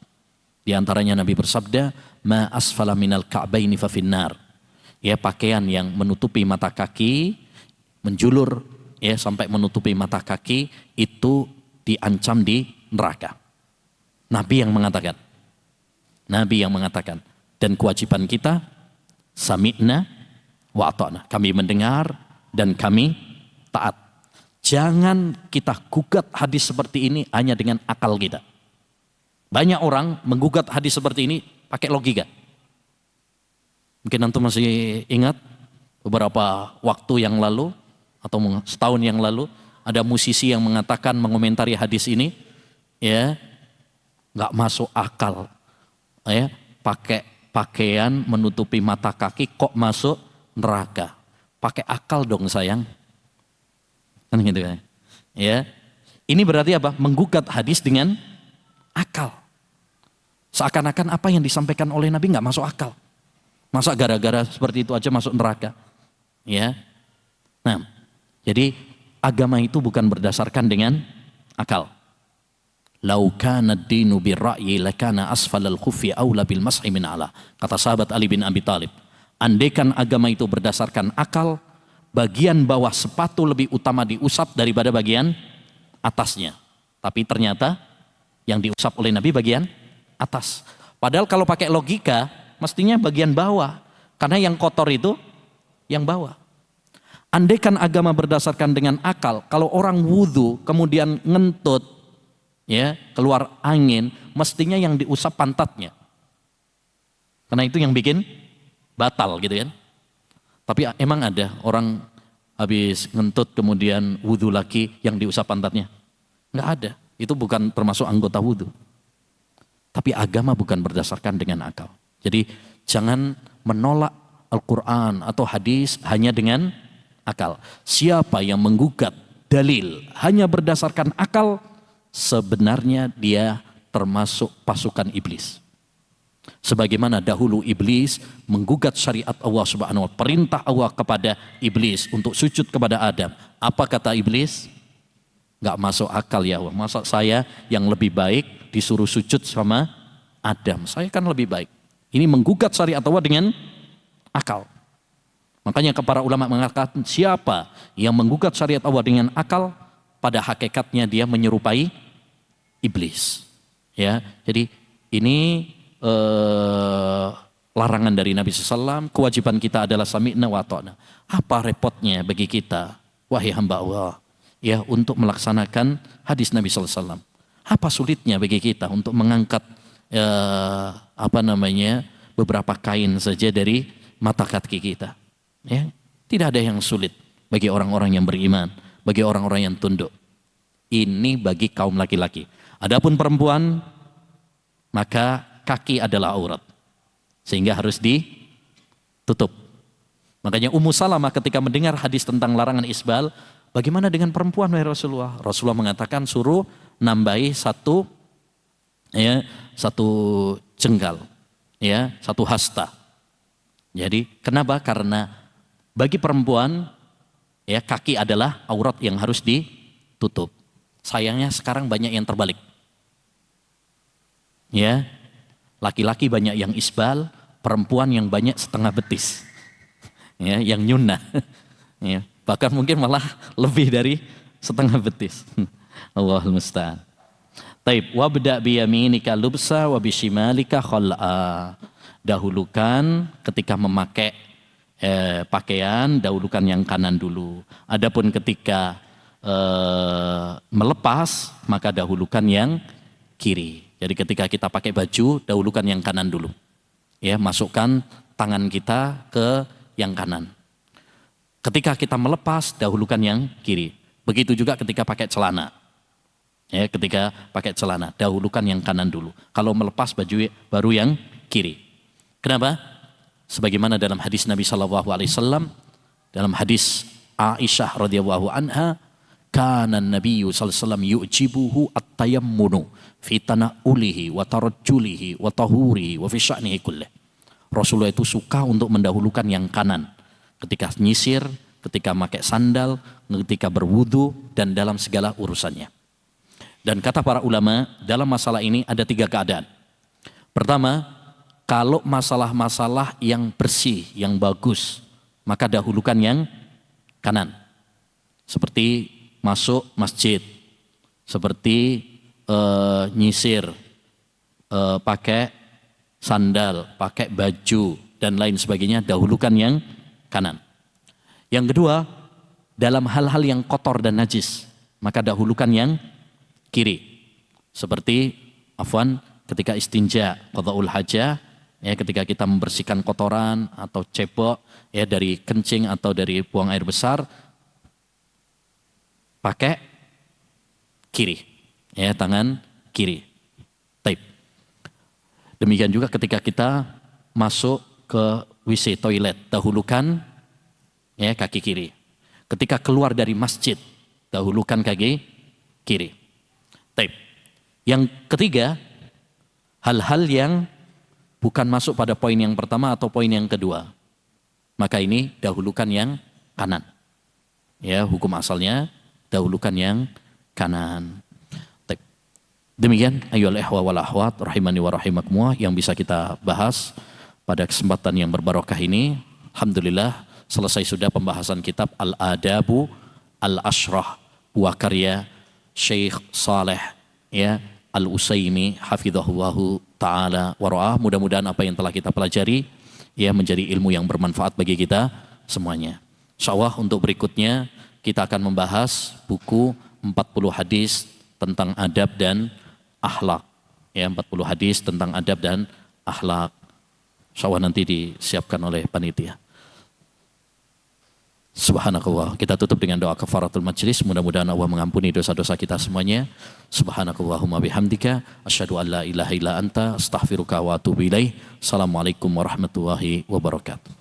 Di antaranya Nabi bersabda, ma asfala minal ka'baini fa finnar. Ya, pakaian yang menutupi mata kaki menjulur ya sampai menutupi mata kaki itu diancam di neraka. Nabi yang mengatakan. Nabi yang mengatakan. Dan kewajiban kita sami'na wa ata'na. Kami mendengar dan kami taat. Jangan kita gugat hadis seperti ini hanya dengan akal kita. Banyak orang menggugat hadis seperti ini pakai logika. Mungkin antum masih ingat beberapa waktu yang lalu atau setahun yang lalu ada musisi yang mengatakan mengomentari hadis ini, ya nggak masuk akal, ya pakai pakaian menutupi mata kaki kok masuk neraka. Pakai akal dong sayang, kan gitu ya. Ya, ini berarti apa? Menggugat hadis dengan akal. Seakan-akan apa yang disampaikan oleh Nabi nggak masuk akal. Masa gara-gara seperti itu aja masuk neraka? Ya. Nah, jadi agama itu bukan berdasarkan dengan akal. Lau kana ad-dinu bir-ra'yi lakana asfalal khuffi aula bil mas'i min ala. Kata sahabat Ali bin Abi Thalib, andaikan agama itu berdasarkan akal, bagian bawah sepatu lebih utama diusap daripada bagian atasnya. Tapi ternyata yang diusap oleh Nabi bagian atas. Padahal kalau pakai logika mestinya bagian bawah, karena yang kotor itu yang bawah. Andaikan agama berdasarkan dengan akal, kalau orang wudhu kemudian ngentut, ya keluar angin, mestinya yang diusap pantatnya, karena itu yang bikin batal gitu kan. Tapi emang ada orang habis ngentut kemudian wudhu lagi yang diusap pantatnya? Nggak ada, itu bukan termasuk anggota wudhu. Tapi agama bukan berdasarkan dengan akal. Jadi jangan menolak Al-Quran atau hadis hanya dengan akal. Siapa yang menggugat dalil hanya berdasarkan akal, sebenarnya dia termasuk pasukan iblis. Sebagaimana dahulu iblis menggugat syariat Allah Subhanahu wa ta'ala, perintah Allah kepada iblis untuk sujud kepada Adam. Apa kata iblis? Gak masuk akal ya Allah. Masa saya yang lebih baik disuruh sujud sama Adam? Saya kan lebih baik. Ini menggugat syariat Allah dengan akal. Makanya para ulama mengatakan siapa yang menggugat syariat Allah dengan akal, pada hakikatnya dia menyerupai iblis. Ya, jadi ini larangan dari Nabi SAW. Kewajiban kita adalah sami'na wa ata'na. Apa repotnya bagi kita, wahai hamba Allah, ya untuk melaksanakan hadis Nabi SAW? Apa sulitnya bagi kita untuk mengangkat beberapa kain saja dari mata kaki kita? Ya, tidak ada yang sulit bagi orang-orang yang beriman, bagi orang-orang yang tunduk. Ini bagi kaum laki-laki. Adapun perempuan, maka kaki adalah aurat, sehingga harus ditutup. Makanya Ummu Salamah ketika mendengar hadis tentang larangan isbal, bagaimana dengan perempuan wahai Rasulullah? Rasulullah mengatakan suruh nambahi satu jengkal, ya, satu hasta. Jadi kenapa? Karena bagi perempuan, ya, kaki adalah aurat yang harus ditutup. Sayangnya sekarang banyak yang terbalik. Ya, laki-laki banyak yang isbal, perempuan yang banyak setengah betis. Ya, yang nyunah. Ya, bahkan mungkin malah lebih dari setengah betis. Allahul musta'an. Taib, wabda biyaminika lubsa wa bishimalika khal'a. Dahulukan ketika memakai pakaian, dahulukan yang kanan dulu. Adapun ketika melepas, maka dahulukan yang kiri. Jadi ketika kita pakai baju, dahulukan yang kanan dulu. Ya, masukkan tangan kita ke yang kanan. Ketika kita melepas, dahulukan yang kiri. Begitu juga ketika pakai celana. Ya, ketika pakai celana, dahulukan yang kanan dulu. Kalau melepas baju baru yang kiri. Kenapa? Sebagaimana dalam hadis Nabi SAW, dalam hadis Aisyah radhiyallahu anha, kana Nabi SAW yu'jibuhu at-tayammunu fi tana'ulihi wa tarajjulihi wa tahurihi wa fi sya'nihi kullih. Rasulullah itu suka untuk mendahulukan yang kanan ketika nyisir, ketika pakai sandal, ketika berwudu, dan dalam segala urusannya. Dan kata para ulama, dalam masalah ini ada 3 keadaan. Pertama, kalau masalah-masalah yang bersih, yang bagus, maka dahulukan yang kanan. seperti masuk masjid, seperti nyisir, pakai sandal, pakai baju, dan lain sebagainya, dahulukan yang kanan. Yang kedua, dalam hal-hal yang kotor dan najis, maka dahulukan yang kiri. Seperti, ketika istinja, qadha'ul hajah, ya, ketika kita membersihkan kotoran atau cebok, ya, dari kencing atau dari buang air besar, pakai kiri, ya, tangan kiri. Taib. Demikian juga ketika kita masuk ke WC, toilet, dahulukan, ya, kaki kiri. Ketika keluar dari masjid, dahulukan kaki kiri. Taib. Yang ketiga, hal-hal yang bukan masuk pada poin yang pertama atau poin yang kedua, maka ini dahulukan yang kanan. Ya, hukum asalnya dahulukan yang kanan. Taib. Demikian ayyuhal ikhwa wal akhwat rahimani wa rahimakumullah yang bisa kita bahas pada kesempatan yang berbarokah ini. Alhamdulillah selesai sudah pembahasan kitab Al-Adabu Al-Ashrah wa karya Syekh Saleh, ya, Al-Utsaimin hafizahullahu taala wa ra'ah. Mudah-mudahan apa yang telah kita pelajari, ya, menjadi ilmu yang bermanfaat bagi kita semuanya. Insyaallah untuk berikutnya kita akan membahas buku 40 hadis tentang adab dan akhlak, ya, 40 hadis tentang adab dan akhlak. Insyaallah nanti disiapkan oleh panitia. Subhanakallah. Kita tutup dengan doa kafaratul majlis. Mudah-mudahan Allah mengampuni dosa-dosa kita semuanya. Subhanakallahumma bihamdika asyhadu an la ilaha illa anta astaghfiruka wa atubu ilaih. Assalamualaikum warahmatullahi wabarakatuh.